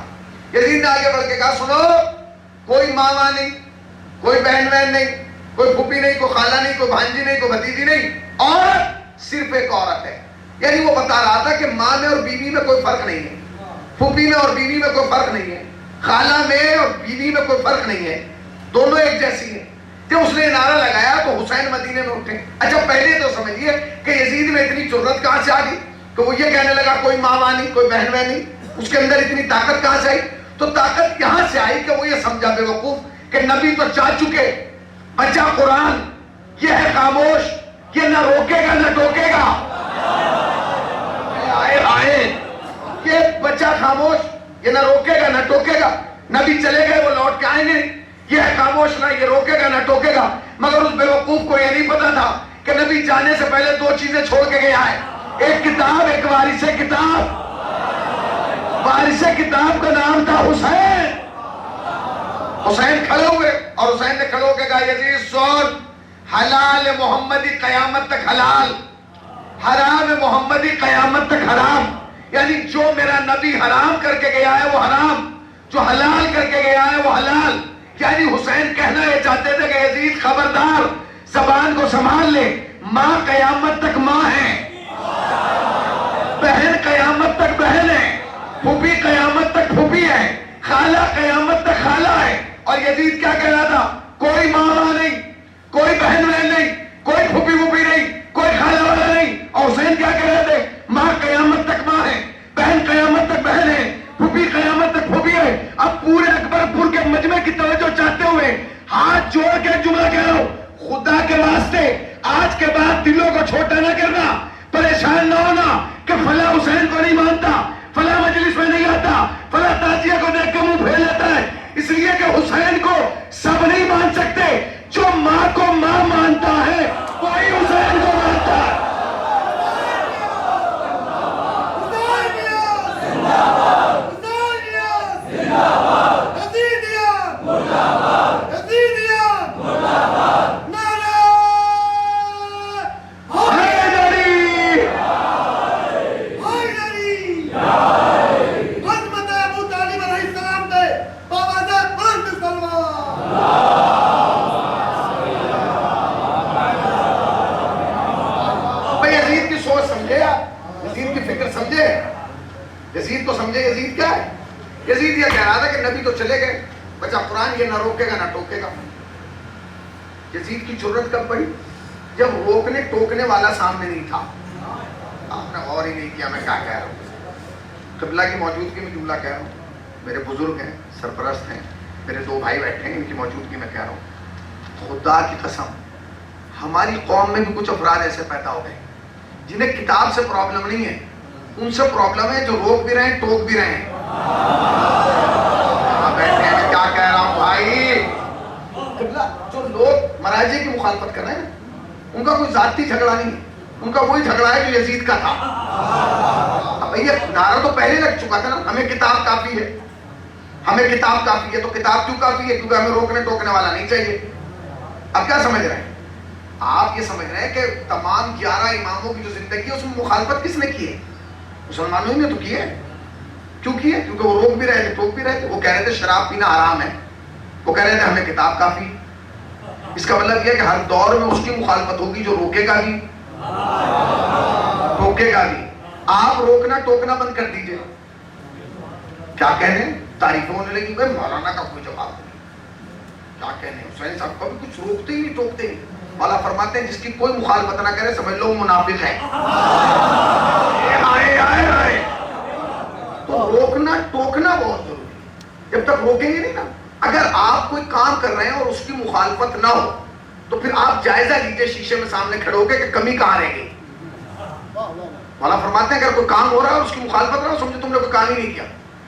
یزید نے آگے بڑھ کے کہا سنو، کوئی ماما نہیں، کوئی بہن بہن نہیں، کوئی پھوپھی نہیں، کوئی خالہ نہیں، کوئی بھانجی نہیں، کوئی بھتیجی نہیں، عورت صرف ایک عورت ہے. یعنی وہ بتا رہا تھا کہ ماں میں اور بیوی میں کوئی فرق نہیں ہے، پھوپھی میں اور بیوی میں کوئی فرق نہیں ہے، خالہ میں اور بیوی میں کوئی فرق نہیں ہے، دونوں ایک جیسی ہیں. جب اس نے نعرہ لگایا تو حسین مدینے میں اٹھے. اچھا پہلے تو سمجھیے کہ یزید میں اتنی جرأت کہاں سے آ گئی کہ وہ یہ کہنے لگا کوئی ماں نہیں، کوئی بہن نہیں. اس کے اندر اتنی طاقت کہاں سے آئی؟ تو طاقت یہاں سے آئی کہ وہ یہ سمجھا بے وقوف کہ نبی تو جا چکے، بچہ قرآن یہ ہے خاموش، یہ نہ روکے گا نہ ٹوکے گا. یہ بچہ خاموش، یہ نہ روکے گا نہ ٹوکے گا. نبی چلے گئے، وہ لوٹ کے آئیں گے. یہ ہے خاموش، نہ یہ روکے گا نہ ٹوکے گا. مگر اس بے وقوف کو یہ نہیں پتا تھا کہ نبی جانے سے پہلے 2 چیزیں چھوڑ کے گیا ہے. ایک کتاب، ایک وارث کتاب. وارث کتاب کا نام تھا حسین. حسین کھڑے ہوئے اور حسین نے کھڑے ہو کے کہا یزید سن، حلال محمدی قیامت تک حلال، حرام محمدی قیامت تک حرام. یعنی جو میرا نبی حرام کر کے گیا ہے وہ حرام، جو حلال کر کے گیا ہے وہ حلال. یعنی حسین کہنا یہ چاہتے تھے کہ یزید خبردار، زبان کو سنبھال لے. ماں قیامت تک ماں ہے، بہن قیامت تک بہن ہے، پھوپھی قیامت تک پھوپھی ہے، خالہ قیامت تک خالہ ہے. اور یزید کیا کہہ رہا تھا؟ کوئی ماں نہیں، کوئی بہن بہن نہیں، کوئی پھوپھی پھوپھی نہیں، کوئی خالہ والا نہیں. اور حسین کیا کہہ رہے تھے؟ ماں قیامت تک ماں ہے، بہن قیامت تک بہن ہے، پھوپھی قیامت تک پھوپھی ہے. اب پورے اکبرپور کے مجمع کی توجہ چاہتے ہوئے ہاتھ جوڑ کے جملہ کہہ رہا ہوں، خدا کے واسطے آج کے بعد دلوں کو چھوٹا نہ کرنا، پریشان نہ ہونا کہ فلاں حسین کو نہیں مانتا، فلاں مجلس میں نہیں آتا، فلاں تعزیہ کو دیکھ کے منہ پھیر لیتا ہے. اس لیے کہ حسین کو سب نہیں مان سکتے. جو ماں کو ماں مانتا ہے وہی حسین کو مانتا ہے. یزید کو سمجھے یزید کیا ہے؟ یزید یہ کہہ رہا تھا کہ نبی تو چلے گئے، بچہ قرآن یہ نہ روکے گا نہ ٹوکے گا. یزید کی ضرورت کب پڑی؟ جب روکنے ٹوکنے والا سامنے نہیں تھا. آپ نے غور ہی نہیں کیا میں کیا کہہ رہا ہوں. قبلہ کی موجودگی میں جملہ کہہ رہا ہوں. میرے بزرگ ہیں، سرپرست ہیں، میرے دو بھائی بیٹھے ہیں، ان کی موجودگی میں کہہ رہا ہوں. خدا کی قسم ہماری قوم میں بھی کچھ افراد ایسے پیدا ہو گئے جنہیں کتاب سے پرابلم نہیں ہے، ان سے پرابلم ہے جو روک بھی رہے ہیں ٹوک بھی رہے ہیں. بیٹھے ہیں میں کیا کہہ رہا ہوں بھائی. جو لوگ مراجع کی مخالفت کر رہے ہیں ان کا کوئی ذاتی جھگڑا نہیں ہے، ان کا وہی جھگڑا ہے جو یزید کا تھا. اب یہ نعرہ تو پہلے لگ چکا تھا نا، ہمیں کتاب کافی ہے، ہمیں کتاب کافی ہے. تو کتاب کیوں کافی ہے؟ کیونکہ ہمیں روکنے ٹوکنے والا نہیں چاہیے. اب کیا سمجھ رہے ہیں آپ؟ یہ سمجھ رہے ہیں کہ تمام 11 اماموں کی جو زندگی ہے اس میں مخالفت کس نے کی ہے؟ مسلمانوں ہی نے تو کی ہے. کیوں کی ہے؟ کیونکہ وہ روک بھی رہے تھے ٹوک بھی رہے تھے. وہ کہہ رہے تھے شراب پینا حرام ہے، وہ کہہ رہے تھے ہمیں کتاب کافی. اس کا مطلب یہ ہے کہ ہر دور میں اس کی مخالفت ہوگی جو روکے گا بھی ٹوکے گا بھی. آپ روکنا ٹوکنا بند کر دیجئے. کیا کہنے تعریفیں ہونے لگی بھائی مولانا کا کوئی جواب نہیں. کیا کہنے حسین صاحب کبھی کچھ روکتے ہی نہیں ٹوکتے نہیں. مولا فرماتے ہیں جس کی کوئی مخالفت نہ کرے سمجھ لو منافق ہے. تو روکنا ٹوکنا بہت ضروری ہے. جب تک روکیں گے نہیں نا، اگر آپ کوئی کام کر رہے ہیں اور اس کی مخالفت نہ ہو تو پھر آپ جائزہ لیجئے شیشے میں سامنے کھڑے ہو کے کہ کمی کہاں رہ گئی. مولا فرماتے ہیں اگر کوئی کام ہو رہا ہے اور اس کی مخالفت نہ ہو سمجھو تم نے کوئی کام ہی نہیں کیا.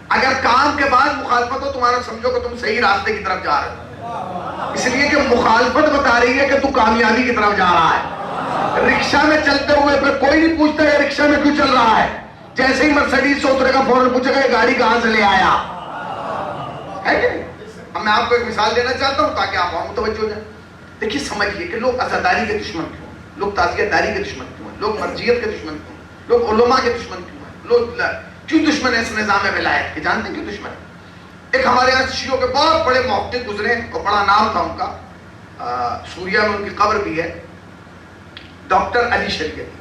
اگر کام کے بعد مخالفت ہو تمہارا سمجھو کہ تم صحیح راستے کی طرف جا رہے ہو. اس لیے کہ مخالفت بتا رہی ہے کہ تو کامیابی کی طرف جا رہا ہے. رکشہ میں چلتے ہوئے پھر کوئی نہیں پوچھتا یہ رکشہ میں کیوں چل رہا ہے. جیسے ہی مرسیڈیز سے اترے گا فوراً پوچھے گا یہ گاڑی کہاں سے لے آیا ہے کہ نہیں. اب میں آپ کو ایک مثال دینا چاہتا ہوں تاکہ آپ اور متوجہ ہو جائیں. دیکھیے سمجھیے کہ لوگ عزاداری کے دشمن کیوں ہیں، لوگ تعزیت داری کے دشمن کیوں ہیں، لوگ مرجیت کے دشمن کیوں ہیں، لوگ علماء کے دشمن کیوں ہیں، لوگ کیوں دشمن ہیں اس نظام ولایت کے. جانتے ہیں کیوں دشمن ہیں؟ ایک ہمارے یہاں شیعوں کے بہت بڑے محقق گزرے اور بڑا نام تھا ان کا، سوریا میں ان کی قبر بھی ہے، ڈاکٹر علی شریعتی.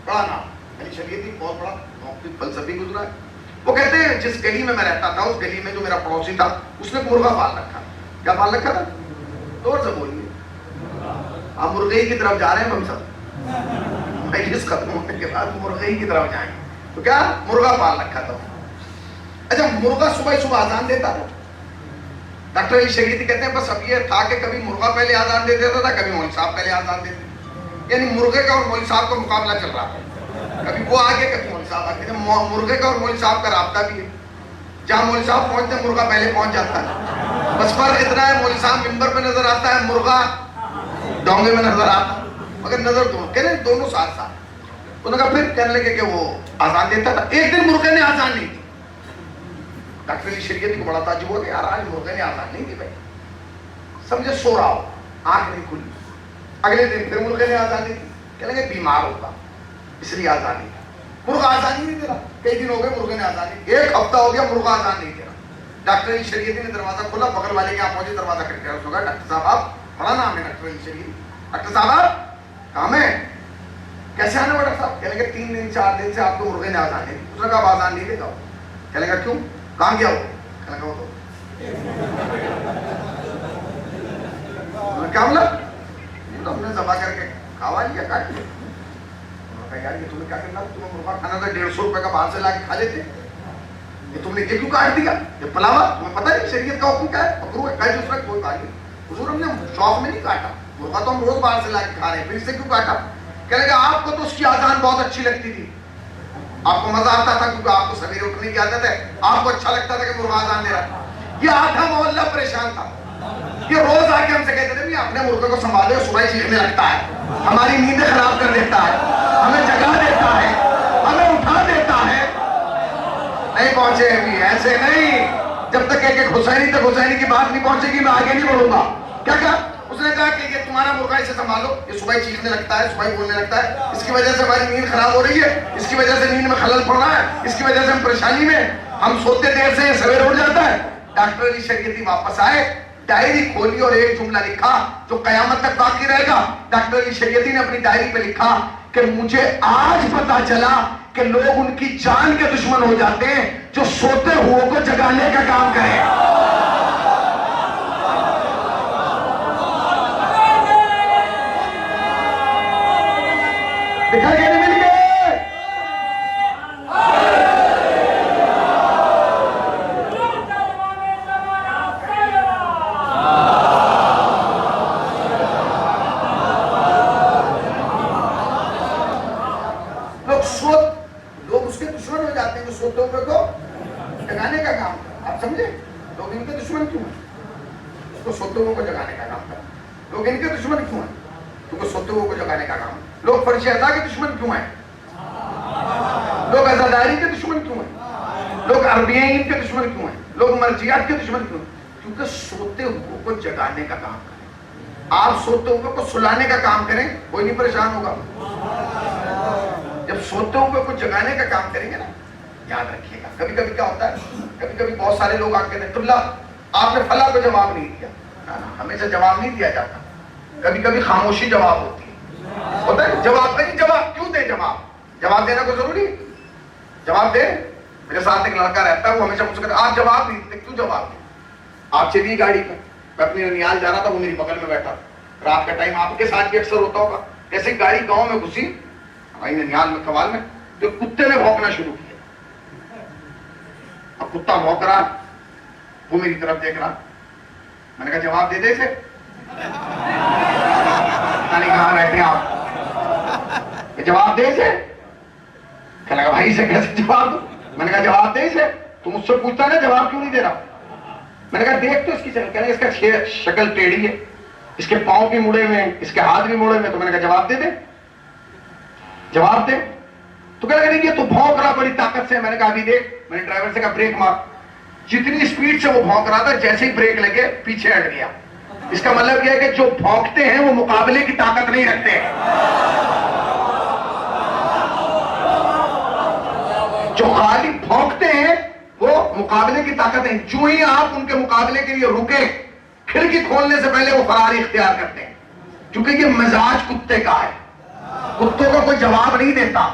بڑا نام علی شریعتی، بہت بڑا محقق فلسفی گزرا ہے. وہ کہتے ہیں جس گلی میں رہتا تھا اس گلی میں جو میرا پڑوسی تھا اس نے مرغا پال رکھا. کیا پال رکھا تھا؟ زور سے بولیے. آپ مرغئی کی طرف جا رہے ہیں ہم سب، مجلس ختم ہونے کے بعد مرغئی کی طرف جائیں. تو کیا مرغا پال رکھا تھا. اچھا مرغا صبح صبح اذان دیتا تھا. ڈاکٹر علی شریعتی کہتے ہیں بس اب یہ تھا کہ کبھی مرغا پہلے اذان دے دیتا تھا، کبھی مولوی صاحب پہلے اذان دیتے. یعنی مرغے کا اور مولوی صاحب کا مقابلہ چل رہا تھا. کبھی وہ آگے کبھی مولوی صاحب آگے. مرغے کا اور مولوی صاحب کا رابطہ بھی ہے. جہاں مولوی صاحب پہنچتے ہیں مرغا پہلے پہنچ جاتا ہے. بس فرق اتنا ہے مولوی صاحب منبر پہ نظر آتا ہے، مرغا ڈونگے میں نظر آتا ہے، مگر نظر دونوں کہہ رہے دونوں ساتھ ساتھ. انہوں نے کہا پھر کہنے لگے کہ وہ آزان دیتا تھا. ایک دن مرغے نے آزان نہیں دی. ڈاکٹر علی شریعتی کو بڑا تعجب ہوا کہ یار آج مرغے نے آزان نہیں دی بھائی. سمجھے سو رہا ہو, آنکھ نہیں کھلی. اگلے دن پھر مرغے نے آزان نہیں دی. کہنے لگے بیمار ہوگا اس لیے آزان نہیں. مرغا آزان ہی نہیں دے رہا. کئی دن ہو گئے مرغے نے آزان نہیں. ایک ہفتہ ہو گیا مرغا آزان نہیں دے رہا. ڈاکٹر علی شریعتی نے دروازہ کھولا, بغل والے کے یہاں پہنچے, دروازہ کھٹکھٹایا. اس نے کہا ڈاکٹر صاحب آپ, بڑا نام ہے ڈاکٹر علی شریعتی, ڈاکٹر صاحب آپ کام ہے, کیسے آنے ڈاکٹر صاحب؟ کہنے لگے 3 دن 4 دن سے آپ کو مرغے نے آزان نہیں دی. اس نے کہا آپ آزان نہیں دے گا. کہنے لگا کیوں, کہاں گیا ہو؟ کہنے لگا وہ تو کیا مطلب, تو ہم نے ذبح کر کے کھوا لیا, کاٹ لیا. یار یہ تمہیں کیا کرنا, تمہیں مرغا کھانا تھا 150 روپے کا باہر سے لا کے کھا لیتے, یہ تم نے یہ کیوں کاٹ دیا؟ یہ پلاوا, تمہیں پتہ نہیں شریعت کا حکم کیا ہے, مکروہ ہے. کہا دوسرا کوئی بات نہیں حضور, ہم نے شوق میں نہیں کاٹا, مرغا تو ہم روز باہر سے لا کے کھا رہے ہیں, پھر اس سے کیوں کاٹا؟ کہنے لگا آپ کو تو اس کی آزان بہت اچھی لگتی تھی, آپ کو مزہ آتا تھا کیونکہ آپ کو سویرے اٹھنے کی عادت ہے, آپ کو اچھا لگتا تھا کہ مرغا آزان دے رہا. یہ آدھا محلہ پریشان تھا. یہ روز آ کے ہم سے کہتے تھے بھی اپنے مرغے کو سنبھالے, صبح چیخنے لگتا ہے, ہماری نیندیں خراب کر دیتا ہے, ہمیں جگا دیتا ہے, ہمیں اٹھا دیتا ہے. نہیں پہنچے ابھی, ایسے نہیں, جب تک ایک حسینی تک حسینی کی بات نہیں پہنچے گی میں آگے نہیں بڑھوں گا. کیا کہا اس نے؟ کہا کہ یہ تمہارا مرغا, اسے سنبھالو, یہ صبح چیخنے لگتا ہے, صبح بولنے لگتا ہے, اس کی وجہ سے ہماری نیند خراب ہو رہی ہے, اس کی وجہ سے نیند میں خلل پڑ رہا ہے, اس کی وجہ سے ہم پریشانی میں, ہم سوتے دیر سے, یہ سویرے اٹھ جاتا ہے. ڈاکٹر علی شریعتی واپس آئے, ڈائری کھولی اور ایک جملہ لکھا جو قیامت تک باقی رہے گا. ڈاکٹر علی شریعتی نے اپنی ڈائری پہ لکھا کہ مجھے آج پتا چلا کہ لوگ ان کی جان کے دشمن ہو جاتے ہیں جو سوتے ہوئے کو جگانے کا کام کریں. دکھا کے نہیں مل گئے. لوگ اس کے دشمن ہو جاتے ہیں جو سوتے ہوئے کو جگانے کا کام کریں. آپ سمجھے, لوگ ان کے دشمن کیوں ہیں؟ اس کو سوتے ہوئے کو جگانے کا کام کریں. لوگ ان کے دشمن کیوں ہیں؟ کیونکہ سوتے ہوئے کو جگانے کا کام. لوگ فرش اعضاء کے دشمن کیوں ہیں؟ لوگ عزاداری کے دشمن کیوں ہیں؟ لوگ عربیین کے دشمن کیوں ہیں؟ لوگ مرجیات کے دشمن کیوں ہیں؟ کیونکہ سوتے ہوئے کو جگانے کا کام کریں. آپ سوتے ہوئے کو سلانے کا کام کریں, کوئی نہیں پریشان ہوگا. جب سوتے ہوئے کو جگانے کا کام کریں گے نا, یاد رکھیے گا. کبھی کبھی کیا ہوتا ہے, کبھی کبھی بہت سارے لوگ آ کے کہتے ہیں قبلہ آپ نے فلاں کو جواب نہیں دیا. ہمیشہ جواب نہیں دیا جاتا, کبھی کبھی خاموشی جواب ہوتی ہے. ہوتا ہے جواب نہیں, جواب کیوں دے, جواب دینا کوئی ضروری ہے. جواب دے. میرے ساتھ ایک لڑکا رہتا ہے, وہ ہمیشہ مجھ سے کہتا ہے آپ جواب نہیں دیتے, کیوں جواب دیں؟ آپ چلیے گاڑی پہ, میں اپنی ننیال جا رہا تھا, وہ میری بغل میں بیٹھا, رات کا ٹائم آپ کے ساتھ بھی اکثر ہوتا ہوگا. جیسے گاڑی گاؤں میں گھسی ہماری ننیال میں قوال میں, تو کتے نے بھونکنا شروع کیا. اب کتا بھونک رہا, وہ میری طرف دیکھ رہا. میں نے کہا جواب دے دے اسے. پتہ نہیں کہاں رہتے ہیں آپ, جواب دے اسے. کہنے لگا بھائی اسے کیسے جواب دوں؟ میں نے کہا جواب دے اسے, تو مجھ سے پوچھتا ہے جواب کیوں نہیں دے رہا؟ میں نے کہا دیکھ تو اس کی شکل. کہنے اس کا شکل ٹیڑھی ہے, اس کے پاؤں بھی مڑے ہوئے ہیں, اس کے ہاتھ بھی مڑے ہوئے ہیں. تو میں نے کہا جواب دے دے, جواب دے. تو کہنے لگا یہ تو بھونک رہا بڑی طاقت سے. میں نے کہا ابھی دیکھ. میں نے ڈرائیور سے کہا بریک مار. جتنی سپیڈ سے وہ بھونک رہا تھا, جیسے ہی بریک لگے پیچھے ہٹ گیا. اس کا مطلب یہ ہے کہ جو بھونکتے ہیں وہ مقابلے کی طاقت نہیں رکھتے. جو خالی بھونکتے ہیں وہ مقابلے کی طاقت ہے. جو ہی آپ ان کے مقابلے کے لیے رکے, کھڑکی کھولنے سے پہلے وہ فراری اختیار کرتے ہیں, کیونکہ یہ مزاج کتے کا ہے. کتوں کو کوئی جواب نہیں دیتا.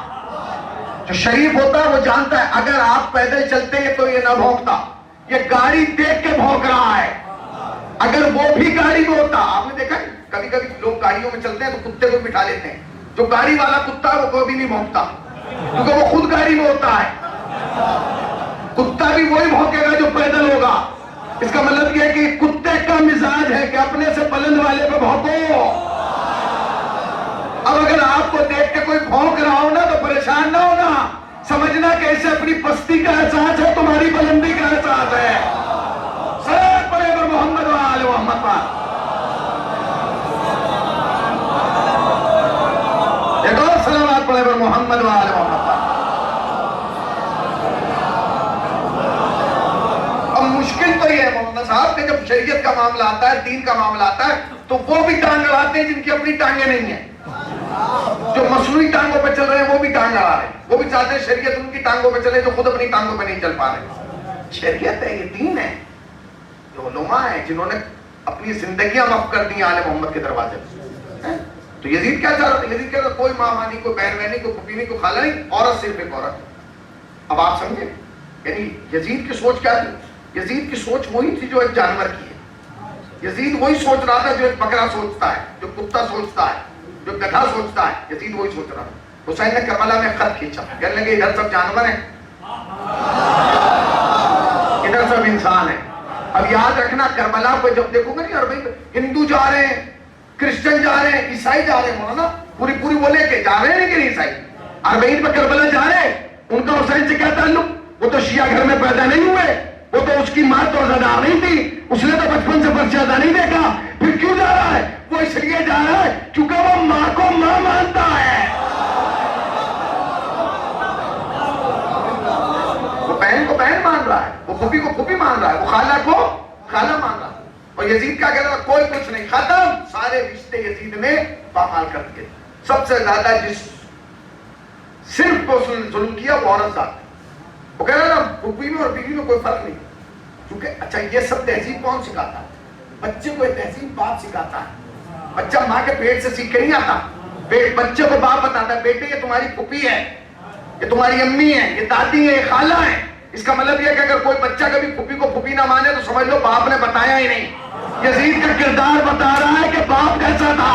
جو شریف ہوتا ہے وہ جانتا ہے اگر آپ پیدل چلتے ہیں تو یہ نہ بھونکتا, یہ گاڑی دیکھ کے بھونک رہا ہے. اگر وہ بھی گاڑی میں ہوتا, آپ نے دیکھا کبھی کبھی لوگ گاڑیوں میں چلتے ہیں تو کتے کو بٹھا لیتے ہیں. جو گاڑی والا کتا ہے وہ کوئی بھی نہیں بھونکتا, کیونکہ وہ خود گاڑی میں ہوتا ہے. کتا بھی وہی بھونکے گا جو پیدل ہوگا. اس کا مطلب یہ ہے کہ کتے کا مزاج ہے کہ اپنے سے بلند والے پہ بھونکو. اب اگر آپ کو دیکھ کے کوئی بھونک رہا ہو نا تو پریشان نہ ہونا, سمجھنا کہ اسے اپنی پستی کا احساس ہے, تمہاری بلندی کا احساس ہے. صلوات پڑھے پر محمد و آل محمد پر. ایک اور صلوات پڑھے پر محمد محمد وآل محمد۔ اب مشکل تو یہ ہے مولانا صاحب کہ جب شریعت کا معاملہ آتا ہے، دین کا معاملہ آتا ہے، تو وہ بھی ٹانگ اڑاتے ہیں جن کی اپنی ٹانگیں نہیں ہیں، جو مصنوعی ٹانگوں پہ چل رہے ہیں وہ بھی ٹانگ اڑا رہے ہیں، وہ بھی چاہتے ہیں شریعت ان کی ٹانگوں پہ چلے جو خود اپنی ٹانگوں پہ نہیں چل پا رہے۔ شریعت ہے، یہ دین ہے، جو علماء ہیں جنہوں نے اپنی زندگیاں وقف کر دی آل محمد کے دروازے پہ۔ تو یزید کیا چاہ رہا تھا؟ یزید کہہ رہا کوئی ماں نہیں، کوئی بہن نہیں، کوئی پھوپھی نہیں، کوئی خالہ نہیں، عورت صرف ایک عورت۔ اب آپ سمجھیں یعنی یزید کی سوچ کیا تھی؟ یزید کی سوچ وہی تھی جو ایک جانور کی ہے۔ یزید وہی سوچ رہا تھا جو ایک بکرا سوچتا ہے، جو کتا سوچتا ہے، جو گدھا سوچتا ہے، یزید وہی سوچ رہا تھا۔ حسین نے کربلا میں خط کھینچا، کہنے لگے ادھر سب جانور ہیں، ادھر سب انسان ہیں۔ اب یاد رکھنا کربلا کو جب دیکھو گے نہیں، اور بھائی ہندو جا رہے ہیں، کرسچن جا رہے ہیں، عیسائی جا رہے ہیں، مولانا پوری وہ لے کے جا رہے ہیں کہ نہیں عیسائی اربعین پہ کربلا جا رہے ہیں، ان کا حسین سے کیا تعلق؟ وہ تو شیعہ گھر میں پیدا نہیں ہوئے، وہ تو اس کی ماں تو عزادار نہیں تھی، اس نے تو بچپن سے پرچہ نہیں دیکھا، پھر کیوں جا رہا ہے؟ وہ اس لیے جا رہا ہے کیونکہ وہ ماں کو ماں مانتا ہے، وہ بہن کو بہن مان رہا ہے، وہ پھوپھی کو پھوپھی مان رہا ہے، وہ خالہ کو خالہ مان رہا ہے۔ اور یزید کیا کہہ رہا تھا؟ کوئی کچھ نہیں، ختم، سارے رشتے یزید نے پامال کر دیے۔ سب سے زیادہ جس صرف کو ظلم کیا وہ عورت ذات، وہ کہہ رہا تھا پھوپھی میں اور بیوی میں کوئی فرق نہیں، کیونکہ اچھا یہ سب تہذیب کون سکھاتا ہے؟ بچے کو یہ تہذیب باپ سکھاتا ہے، بچہ ماں کے پیٹ سے سیکھ کے نہیں آتا، بچے کو باپ بتاتا ہے بیٹے یہ تمہاری پھوپھی ہے، یہ تمہاری امی ہے، یہ دادی ہے، یہ خالہ ہے۔ اس کا مطلب یہ ہے کہ اگر کوئی بچہ کبھی پھوپھی کو پھوپھی نہ مانے تو سمجھ لو باپ نے بتایا ہی نہیں۔ یزید کا کردار بتا رہا ہے کہ باپ کیسا تھا،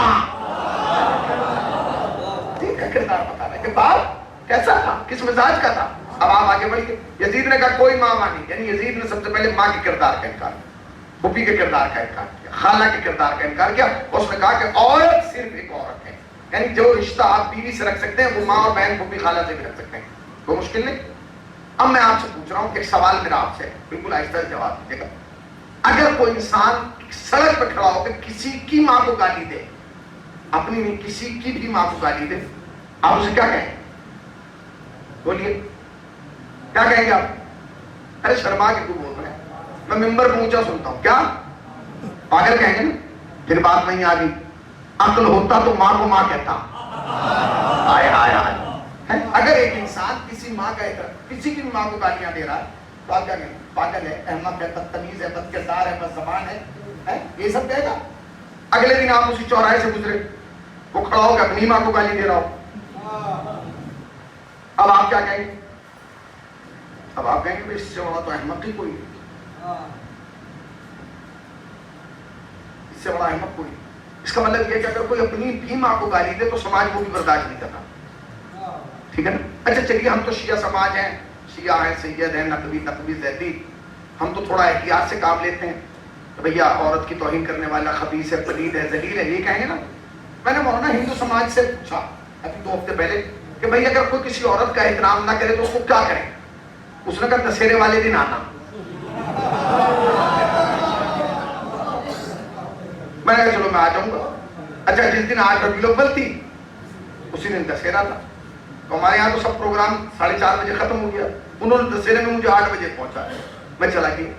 یزید کا کردار بتا رہا ہے کہ باپ کیسا تھا، کس مزاج کا تھا۔ اب آپ آگے بڑھیے، یزید نے کہا کوئی ماں مانی، یعنی یزید نے سب سے پہلے ماں کے کردار کا انکار کیا، پھوپھی کے کردار کا انکار کیا، خالہ کے کردار کا انکار کیا۔ اس نے کہا کہ عورت صرف ایک عورت ہے، یعنی جو رشتہ آپ بیوی سے رکھ سکتے ہیں وہ ماں اور بہن پھوپھی خالہ سے بھی رکھ سکتے ہیں، کوئی مشکل نہیں۔ اب میں آپ سے پوچھ رہا ہوں ایک سوال میرا آپ سے، بالکل آہستہ سے جواب دیجیے گا۔ اگر کوئی انسان سڑک پہ کھڑا ہو کے کسی کی ماں کو گالی دے، اپنی نہیں کسی کی بھی ماں کو گالی دے، آپ اسے کیا کہیں؟ بولیے کیا کہیں گے آپ؟ ارے شرما کے کیوں بول رہے ہیں، میں ممبر پہ اونچا سنتا ہوں، کیا پاگل کہیں گے نا؟ پھر بات نہیں آ گئی، عقل ہوتا تو ماں کو ماں کہتا۔ آئے آئے آئے، اگر ایک انسان کسی ماں کا کسی کی ماں کو گالیاں دے رہا ہے تو آپ کیا کہیں؟ پاگل ہے، احمق ہے، بدتمیز ہے، بد کردار ہے، بد زبان ہے، یہ سب کہے گا۔ اگلے دن آپ اسی چوراہے سے گزرے، وہ کھڑا ہو کے اپنی ماں کو گالی دے رہا ہو، اب آپ کیا کہیں گے؟ اب آپ کہیں گے اس سے بڑا تو احمق ہی کوئی نہیں، اس سے بڑا احمق کوئی نہیں۔ اس کا مطلب یہ کہ اگر کوئی اپنی بھی ماں کو گالی دے تو سماج کو بھی برداشت نہیں کرتا، ٹھیک ہے نا؟ اچھا چلیے ہم تو شیعہ سماج ہیں، شیعہ ہیں، سید ہیں، نقوی زیدی، ہم تو تھوڑا احتیاط سے کام لیتے ہیں، تو بھیا عورت کی توہین کرنے والا خبیث ہے، پلید ہے، ذلیل ہے، یہ کہیں گے نا؟ میں نے مولانا ہندو سماج سے پوچھا ابھی 2 ہفتے پہلے کہ بھئی اگر کوئی کسی عورت کا احترام نہ کرے تو اس کو کیا کریں؟ اس نے کہا دسہرے والے دن آنا۔ میں نے کہا چلو میں آ جاؤں گا۔ اچھا جس دن 8 ربیع الاول تھی اسی دن دسہرہ تھا، تو ہمارے یہاں تو سب پروگرام 4:30 بجے ختم ہو گیا، انہوں نے دسہرے میں مجھے 8 بجے پہنچا، میں چلا گیا۔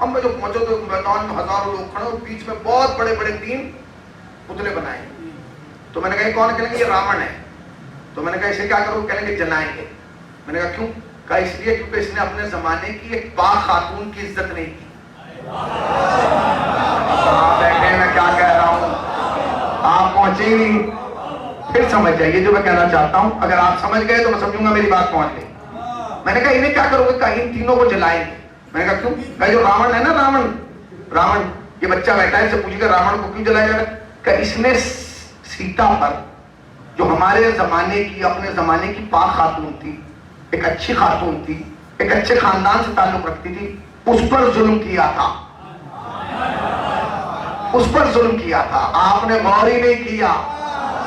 ہم میں جو پہنچو تو میدان میں ہزاروں لوگ کھڑے، اور بیچ میں بہت بڑے بڑے 3 پتلے بنائے، تو میں نے کہا یہ کون؟ کہیں گے یہ راون ہے، تو میں نے کہا اسے کیا کرو؟ کہیں گے جلائیں گے۔ میں نے کہا کیوں؟ کہا اس لیے کیونکہ اس نے اپنے زمانے کی ایک پاک خاتون کی عزت نہیں کی۔ بیٹھے میں کیا کہہ رہا ہوں، آپ پہنچے ہی نہیں، پھر سمجھ جائیے جو میں کہنا چاہتا ہوں، اگر آپ سمجھ گئے تو میں سمجھوں گا میری بات پہنچ گئی۔ میں نے کہا انہیں کیا کرو گے؟ کہا ان تینوں کو جلائیں گے۔ میں نے کہا کیوں؟ کہا جو راون ہے نا، راون یہ بچہ بیٹھا ہے، اس سے پوچھے گا راون کو کیوں جلایا جا رہا ہے؟ کہ اس نے سیتا پر جو ہمارے زمانے کی، اپنے زمانے کی پاک خاتون تھی، ایک اچھی خاتون تھی، ایک اچھے خاندان سے تعلق رکھتی تھی، اس پر ظلم کیا تھا، اس پر ظلم کیا تھا، آپ نے غور ہی نہیں کیا،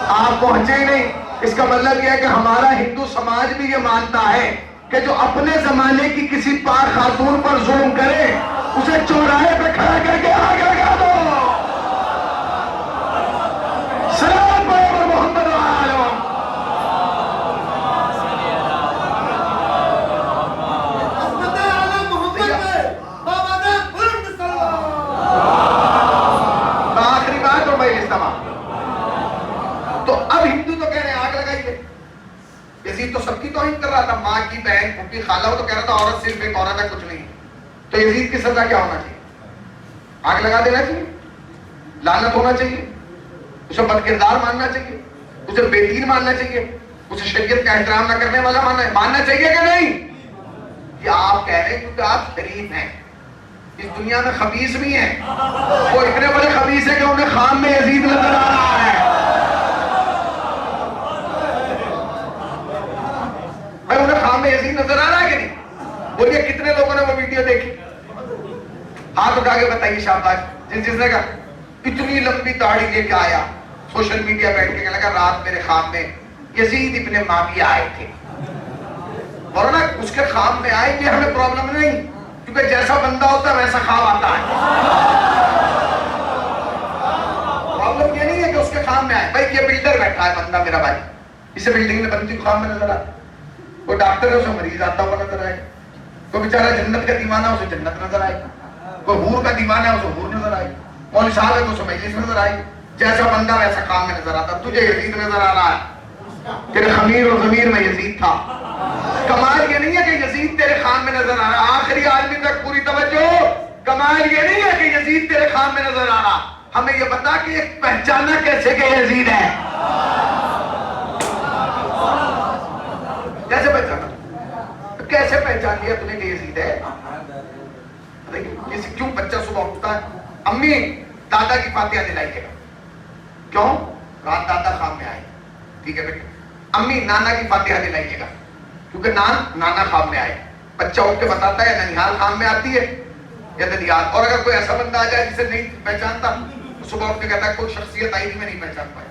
آپ پہنچے ہی نہیں۔ اس کا مطلب یہ ہے کہ ہمارا ہندو سماج بھی یہ مانتا ہے کہ جو اپنے زمانے کی کسی پاک خاتون پر ظلم کرے اسے چوراہے پہ کھڑا کر کے آگ لگا دو۔ سلام محمد یزید تو سب کی توہین کر رہا تھا، ماں کی، بہن، پھوپھی، خالہ، وہ تو کہہ رہا تھا عورت صرف ایک عورت ہے، کچھ نہیں. تو یزید کی سزا کیا ہونا چاہیے؟ آگ لگا دینا چاہیے، لعنت ہونا چاہیے، اسے بد کردار ماننا چاہیے، اسے بے دین ماننا چاہیے، اسے شریعت کا احترام نہ کرنے والا ماننا چاہیے کہ نہیں؟ یہ آپ کہہ رہے ہیں کیونکہ آپ شریف ہیں. اس دنیا میں خبیث بھی ہیں، وہ اتنے بڑے خبیث ہیں کہ انہیں خام میں یزید نظر آ رہا ہے. بھائی انہیں خام میں یزید نظر آ رہا ہے کہ نہیں؟ بولیے کتنے لوگوں نے وہ ویڈیو دیکھی؟ ہاتھ اٹھا کے بتائیے شاباش. جس نے کہا اتنی لمبی داڑھی لے کے آیا، سوشل میڈیا بیٹھ کے کہنے لگا رات میرے خواب میں یزید ابن معاویہ آئے تھے. اور نا اس کے خواب میں آئے، یہ ہمیں پرابلم نہیں، کیونکہ جیسا بندہ ہوتا ہے ویسا خواب آتا ہے. پرابلم یہ نہیں ہے کہ اس کے خواب میں آئے. بھائی یہ بلڈر بیٹھا ہے بندہ میرا بھائی، اسے بلڈنگ میں بنتی خواب میں نظر آتا، کوئی ڈاکٹر ہے اسے مریض آتا ہوا نظر آئے، کوئی بیچارہ جنت کا دیوانہ ہے اسے جنت نظر آئے، کوئی حور کا دیوانہ ہے اسے حور نظر آئے، مولوی صاحب ہے تو اسے مجلس نظر آئی. جیسا بندہ ویسا خواب میں نظر آتا. تجھے یزید نظر آ رہا ہے، تیرے خمیر اور ضمیر میں یزید تھا. کمال یہ نہیں ہے کہ یزید تیرے خواب میں نظر آ رہا. آخری آدمی تک پوری توجہ. کمال یہ نہیں ہے کہ یزید تیرے خواب میں نظر آ رہا. ہمیں یہ بتا کہ ایک پہچانا کیسے کہ یزید ہے. کیسے پہچانا؟ کیسے پہچان لیا تم نے کہ یزید ہے؟ کیوں بچہ صبح اٹھتا ہے امی دادا کی فاتحہ دلائیے گا، کیوں؟ رات دادا خواب میں آئے. ٹھیک ہے بیٹا. امی نانا کی فاتحہ دلائیے گا، کیونکہ نانا خواب میں آئے. بچہ اٹھ کے بتاتا ہے ننیال خواب میں آتی ہے یا ددیال. اور اگر کوئی ایسا بندہ آ جائے جسے نہیں پہچانتا، صبح اٹھ کے کہتا ہے کوئی شخصیت آئی تھی میں نہیں پہچان پائی.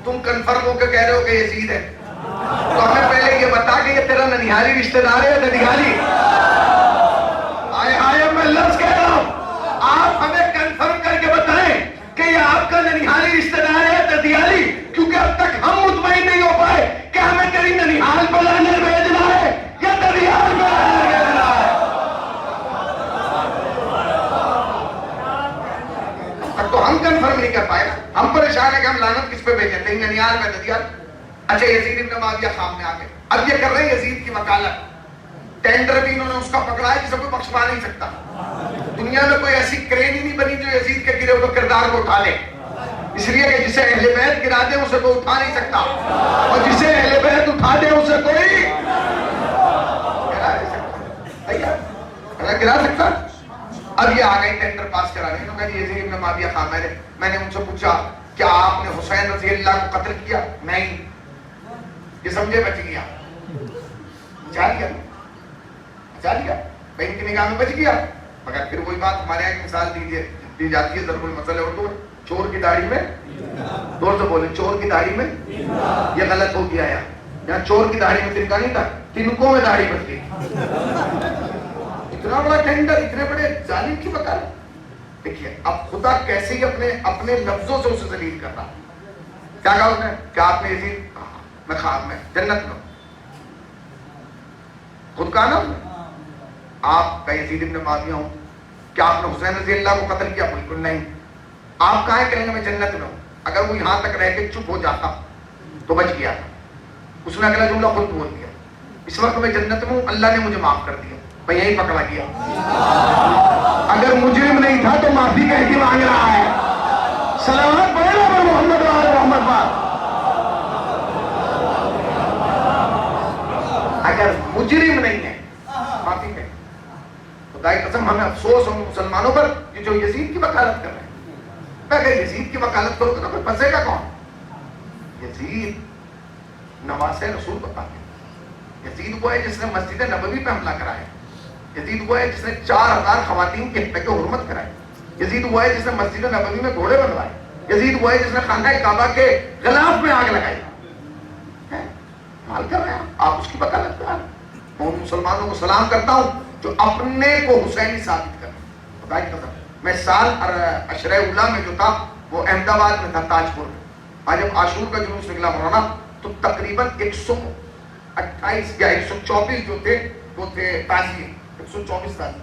تم کنفرم ہو کے کہہ رہے ہو کہ یزید ہے، تو ہمیں پہلے یہ بتا کہ یہ تیرا ننیالی رشتہ دار ہے یا ددیالی؟ آئے میں لفظ کہہ رہا ہوں، آپ ہمیں کنفرم کر کے بتائیں کہ یہ آپ کا ننیالی رشتہ دار ہے یا ددیالی، کیونکہ اب تک ہم مطمئن نہیں ہو پائے کہ ہمیں تیری ننیال پہ لانے بھیجنا ہے یا ددیال پہ لانے بھیجنا ہے. اب تو ہم کنفرم نہیں کر پائے نا. ہم پریشان ہیں کہ ہم لعنت کس پہ بھیجیں، تیری ننیال پہ ددیال. اچھا یزید ابن معاویہ خواب میں آ گئے. اب یہ کر رہے ہیں یزید کی وکالت. ٹینڈر بھی انہوں نے اس کا پکڑا ہے جسے کوئی بخشوا نہیں سکتا. دنیا میں کوئی ایسی کرین ہی نہیں بنی جو یزید کے گرے ہوئے کردار کو اٹھا لے، اس لیے کہ جسے اہل بیت گرا دے اسے کوئی اٹھا نہیں سکتا، اور جسے اہل بیت اٹھا دے اسے کوئی گرا سکتا. اب یہ آ گئی ٹینڈر پاس کرانے. انہوں نے کہا یزید ابن معاویہ خواب میں نے ان سے پوچھا کیا آپ نے حسین رضی اللہ کو قتل کیا؟ نہیں. یہ سمجھے بچ گیا، بچا لیا بھائی ان کی نگاہ میں بچ گیا. مگر پھر وہی بات ہمارے یہاں ایک مثال دی جاتی ہے ضرب المثل اردو میں، چور کی داڑھی میں، دور سے بولے چور کی داڑھی میں. یہ غلط ہو گیا یہاں چور کی داڑھی میں تنکا نہیں تھا، تنکوں میں داڑھی بچ گئی. اتنا بڑا ٹینڈر، اتنے بڑے ظالم کی وکالت. دیکھیے اب خدا کیسے ہی اپنے لفظوں سے اسے ذلیل کر رہا. کیا کہا اس نے؟ کیا آپ نے یزید؟ میں خواب میں جنت میں. خود کہا نا آپ کا یزید ابن معاویہ ہوں. کیا آپ نے حسین رضی اللہ کو قتل کیا؟ بالکل نہیں. آپ کہاں کریں گے؟ میں جنت میں ہوں. اگر وہ یہاں تک رہ کے چپ ہو جاتا تو بچ گیا تھا. اس نے اگلا جملہ خود بول دیا، اس وقت میں جنت میں ہوں، اللہ نے مجھے معاف کر دیا. میں یہی پکڑا گیا. اگر مجرم نہیں تھا تو معافی کہہ کے مانگ رہا ہے. سلامت پڑھے نا پر محمد وآل محمد بات. اگر مجرم نہیں ہے معافی کہہ. خدا کی قسم ہمیں افسوس ہو مسلمانوں پر کہ جو یزید کی وکالت کر رہے ہیں. میں اگر یزید کی وکالت کرو تو پھر پھنسے گا کون؟ یزید نواسے رسول بتاتے ہیں. یزید وہ ہے جس نے مسجد نبوی پہ حملہ کرایا. یزید وہ ہے جس نے 4000 خواتین کی حق حرمت کرائی. یزید وہ ہے جس نے مسجد نبوی میں گھوڑے بنوائے. یزید وہ ہے جس نے خانہ کعبہ کے غلاف میں آگ لگائی. حال کر رہے ہیں آپ اس کی وکالت کر رہے ہیں. میں ان مسلمانوں کو سلام کرتا ہوں جو اپنے کو حسینی ثابت کر رہے ہیں. خدا کی قسم میں سال عشرہ اولا میں جو تھا وہ احمد آباد میں تھا، تاج پور میں. آج جب عاشور کا جلوس نکلا مولانا تو تقریباً 128 یا 124 جو تھے وہ تھے تعزیے. 124 تعزیے.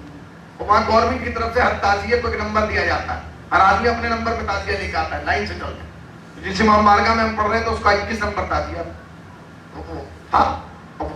وہاں گورنمنٹ کی طرف سے ہر تعزیے کو ایک نمبر دیا جاتا ہے. ہر آدمی اپنے نمبر پہ تعزیہ لے کے آتا ہے، لائن سے چلتے ہیں. جس امام بارگاہ میں ہم پڑھ رہے ہیں تو اس کا 21 نمبر تعزیہ. ہاں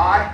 8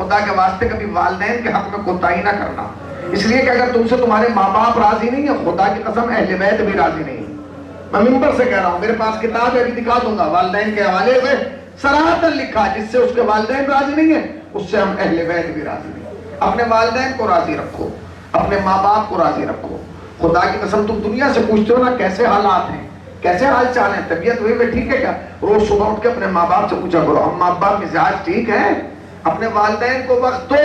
خدا کے واسطے کبھی والدین کے حق میں کوتاہی نہ کرنا، اس لیے کہ اگر تم سے تمہارے ماں باپ راضی نہیں ہے، خدا کی قسم اہل بیت بھی راضی نہیں ہے۔ میں ممبر سے کہہ رہا ہوں، میرے پاس کتاب ہے، ابھی دکھا دوں گا، والدین کے حوالے سے صراحتاً لکھا، جس سے اس کے والدین راضی نہیں ہیں اس سے ہم اہل بیت بھی راضی نہیں۔ اپنے والدین کو راضی رکھو، اپنے ماں باپ کو راضی رکھو۔ خدا کی قسم تم دنیا سے پوچھتے ہو نا کیسے حالات ہیں، کیسے حال چال ہیں، طبیعت وہی میں ٹھیک ہے کیا؟ روز صبح اٹھ کے اپنے ماں باپ سے پوچھا کرو اما ابا مزاج ٹھیک ہے؟ اپنے والدین کو وقت دو،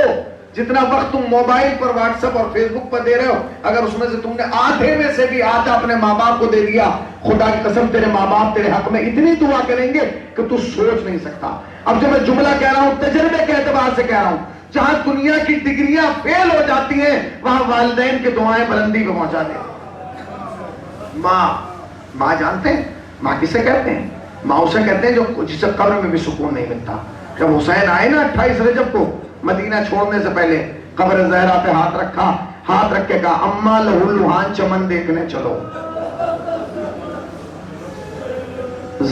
جتنا وقت تم موبائل پر واٹس ایپ اور فیس بک پر دے رہے ہو، اگر اس میں سے تم نے آدھے میں سے بھی آدھا اپنے ماں باپ کو دے دیا، خدا کی قسم تیرے ماں باپ تیرے حق میں اتنی دعا کریں گے کہ تو سوچ نہیں سکتا۔ اب جو میں جملہ کہہ رہا ہوں تجربے کے اعتبار سے کہہ رہا ہوں، جہاں دنیا کی ڈگریاں فیل ہو جاتی ہیں وہاں والدین کی دعائیں بلندی پہ پہنچا دیں۔ ماں جانتے ہیں ماں کسے کہتے ہیں؟ ماں اسے کہتے ہیں جو جسے قبر میں بھی سکون نہیں ملتا۔ جب حسین آئے نا 28 رجب کو مدینہ چھوڑنے سے پہلے، قبر زہرا پہ ہاتھ رکھا، ہاتھ رکھ کے کہا اماں لہو لوہان چمن دیکھنے چلو۔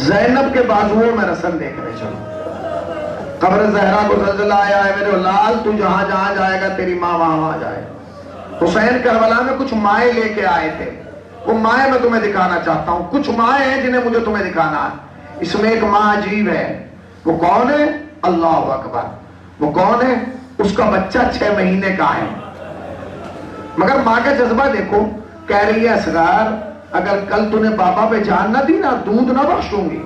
زینب کے بازوؤں میں رسم دیکھنے چلو۔ قبر زہرا کو زلزلہ آیا ہے میرے لال، تو جہاں جہاں جائے گا تیری ماں وہاں وہاں جائے۔ حسین کربلا میں کچھ مائیں لے کے آئے تھے، وہ مائیں میں تمہیں دکھانا چاہتا ہوں، کچھ مائیں ہیں جنہیں مجھے تمہیں دکھانا ہے۔ اس میں ایک ماں عجیب ہے، وہ کون ہے؟ اللہ اکبر، وہ کون ہے؟ اس کا بچہ 6 مہینے کا ہے، مگر ماں کا جذبہ دیکھو، کہہ رہی ہے اصغر اگر کل تو نے بابا پہ جان نہ دی نا دودھ نہ بخشوں گی۔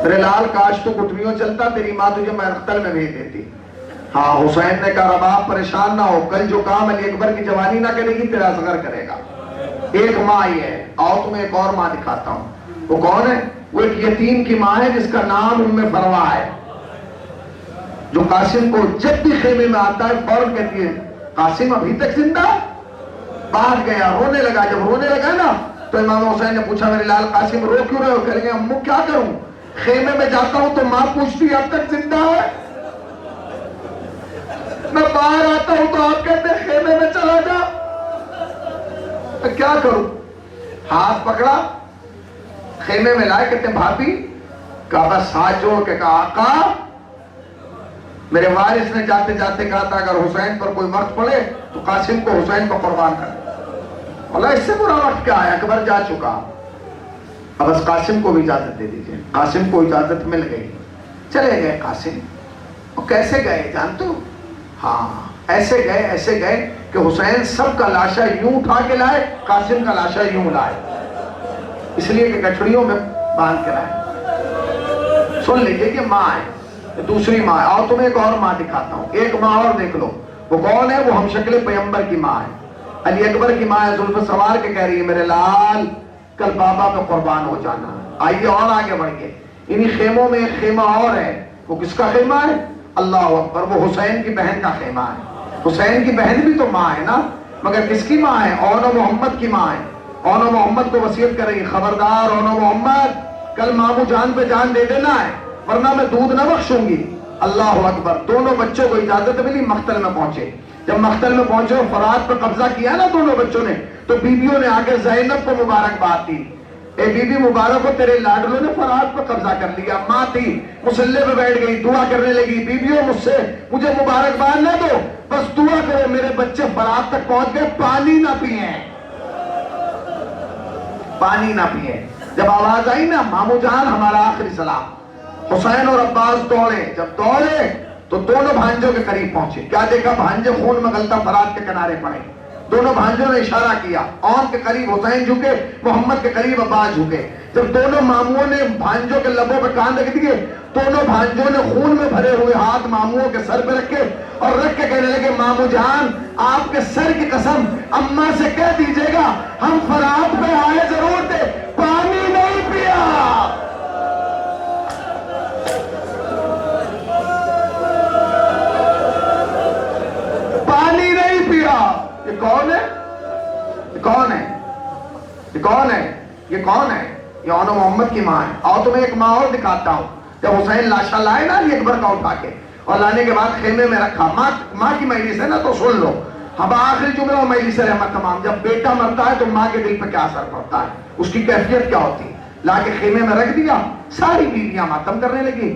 میرے لال کاش تو گٹھویوں چلتا، تیری ماں تجھے مقتل میں بھیج دیتی۔ ہاں حسین نے کہا رب آپ پریشان نہ ہو، کل جو کام علی اکبر کی جوانی نہ کرے گی تیرا اصغر کرے گا۔ ایک ماں ہی ہے، آؤ تمہیں ایک اور ماں دکھاتا ہوں، وہ کون ہے؟ وہ ایک یتیم کی ماں ہے جس کا نام ام فروا ہے، جو قاسم کو جب بھی خیمے میں آتا ہے فوراً کہتی ہے قاسم ابھی تک زندہ؟ بات گیا، رونے لگا، جب رونے لگا نا تو امام حسین نے پوچھا میرے لال قاسم رو کیوں رہے ہو؟ کہہ رہے ہیں امو کیا کروں، خیمے میں جاتا ہوں تو ماں پوچھتی اب تک زندہ ہے، میں باہر آتا ہوں تو آپ کہتے ہیں خیمے میں چلا جا، کیا کروں؟ ہاتھ پکڑا، خیمے میں لائے، کہتے ہیں بھابی، کہا بس ہاتھ جوڑ کے کہا آقا، میرے وارث نے جاتے جاتے کہا تھا اگر حسین پر کوئی وقت پڑے تو قاسم کو حسین پر قربان کر۔ اللہ اس سے برا وقت کیا ہے، اکبر جا چکا، اب بس قاسم کو بھی اجازت دے دیجئے۔ قاسم کو اجازت مل گئی، چلے گئے قاسم۔ اور کیسے گئے جانتے ہو؟ ہاں ایسے گئے کہ حسین سب کا لاشا یوں اٹھا کے لائے، قاسم کا لاشا یوں لائے، اس لیے کہ گٹھڑیوں میں باندھ کے لائے۔ سن لیجئے کہ ماں ہے، دوسری ماں ہے، اور تمہیں ایک اور ماں دکھاتا ہوں، ایک ماں اور دیکھ لو، وہ کون ہے؟ وہ ہم شکل پیغمبر کی ماں ہے، علی اکبر کی ماں ہے، زلف سوار کے کہہ رہی ہے میرے لال کل بابا پہ قربان ہو جانا۔ آئیے اور آگے بڑھ کے، انہی خیموں میں ایک خیمہ اور ہے، وہ کس کا خیمہ ہے؟ اللہ اکبر، وہ حسین کی بہن کا خیمہ ہے۔ حسین کی بہن بھی تو ماں ہے نا، مگر کس کی ماں ہے؟ اون و محمد کی ماں ہے۔ اون و محمد کو وصیت کر رہی ہے خبردار اون و محمد کل مامو جان پہ جان دے دینا ہے ورنہ میں دودھ نہ بخشوں گی۔ اللہ اکبر، دونوں بچوں کو اجازت ملی، مقتل میں پہنچے۔ جب مقتل میں پہنچے اور فرات پہ قبضہ کیا نا دونوں بچوں نے، تو بیویوں نے آگے زینب کو مبارکباد دی، اے بی بی مبارک ہو تیرے لاڈلوں نے فرات پہ قبضہ کر لیا۔ ماں تھی مصلے پہ بیٹھ گئی، دعا کرنے لگی، بیویوں مجھے مبارکباد نہ دو، بس دعا کرو میرے بچے فرات تک پہنچ گئے، پانی نہ پیئیں، پانی نہ پیئیں۔ جب آواز آئی نا مامو جان ہمارا آخری سلام، حسین اور عباس دوڑے، جب دوڑے تو دونوں بھانجوں کے قریب پہنچے، کیا دیکھا؟ بھانجے خون میں غلطہ فرات کے کنارے پڑے، دونوں بھانجوں نے اشارہ کیا، اون کے قریب حسین جھکے، محمد کے قریب عباس جھکے۔ جب دونوں ماموں نے بھانجوں کے لبوں پہ کان رکھ دیے، دونوں بھانجوں نے خون میں بھرے ہوئے ہاتھ ماموں کے سر پہ رکھے اور رکھ کے کہنے لگے مامو جان آپ کے سر کی قسم اماں سے کہہ دیجئے گا ہم فرات پہ آئے ضرور تھے، پانی نہیں پیا۔ پانی نہیں پیا۔ یہ کون ہے؟ یہ کون ہے؟ یہ کون ہے؟ یہ کون ہے؟ یہ اون و محمد کی ماں ہے۔ اور تمہیں ایک ماں اور دکھاتا ہوں، جب حسین لاشا لائے نا علی اکبر کا اٹھا کے اور لانے کے بعد خیمے میں رکھا، ماں کی مجلس ہے نا تو سن لو، اب آخری جملہ وہ مجلس رحمت تمام، جب بیٹا مرتا ہے تو ماں کے دل پہ کیا اثر پڑتا ہے، اس کی کیفیت کیا ہوتی ہے۔ لا کے خیمے میں رکھ دیا، ساری بیویاں ماتم کرنے لگی۔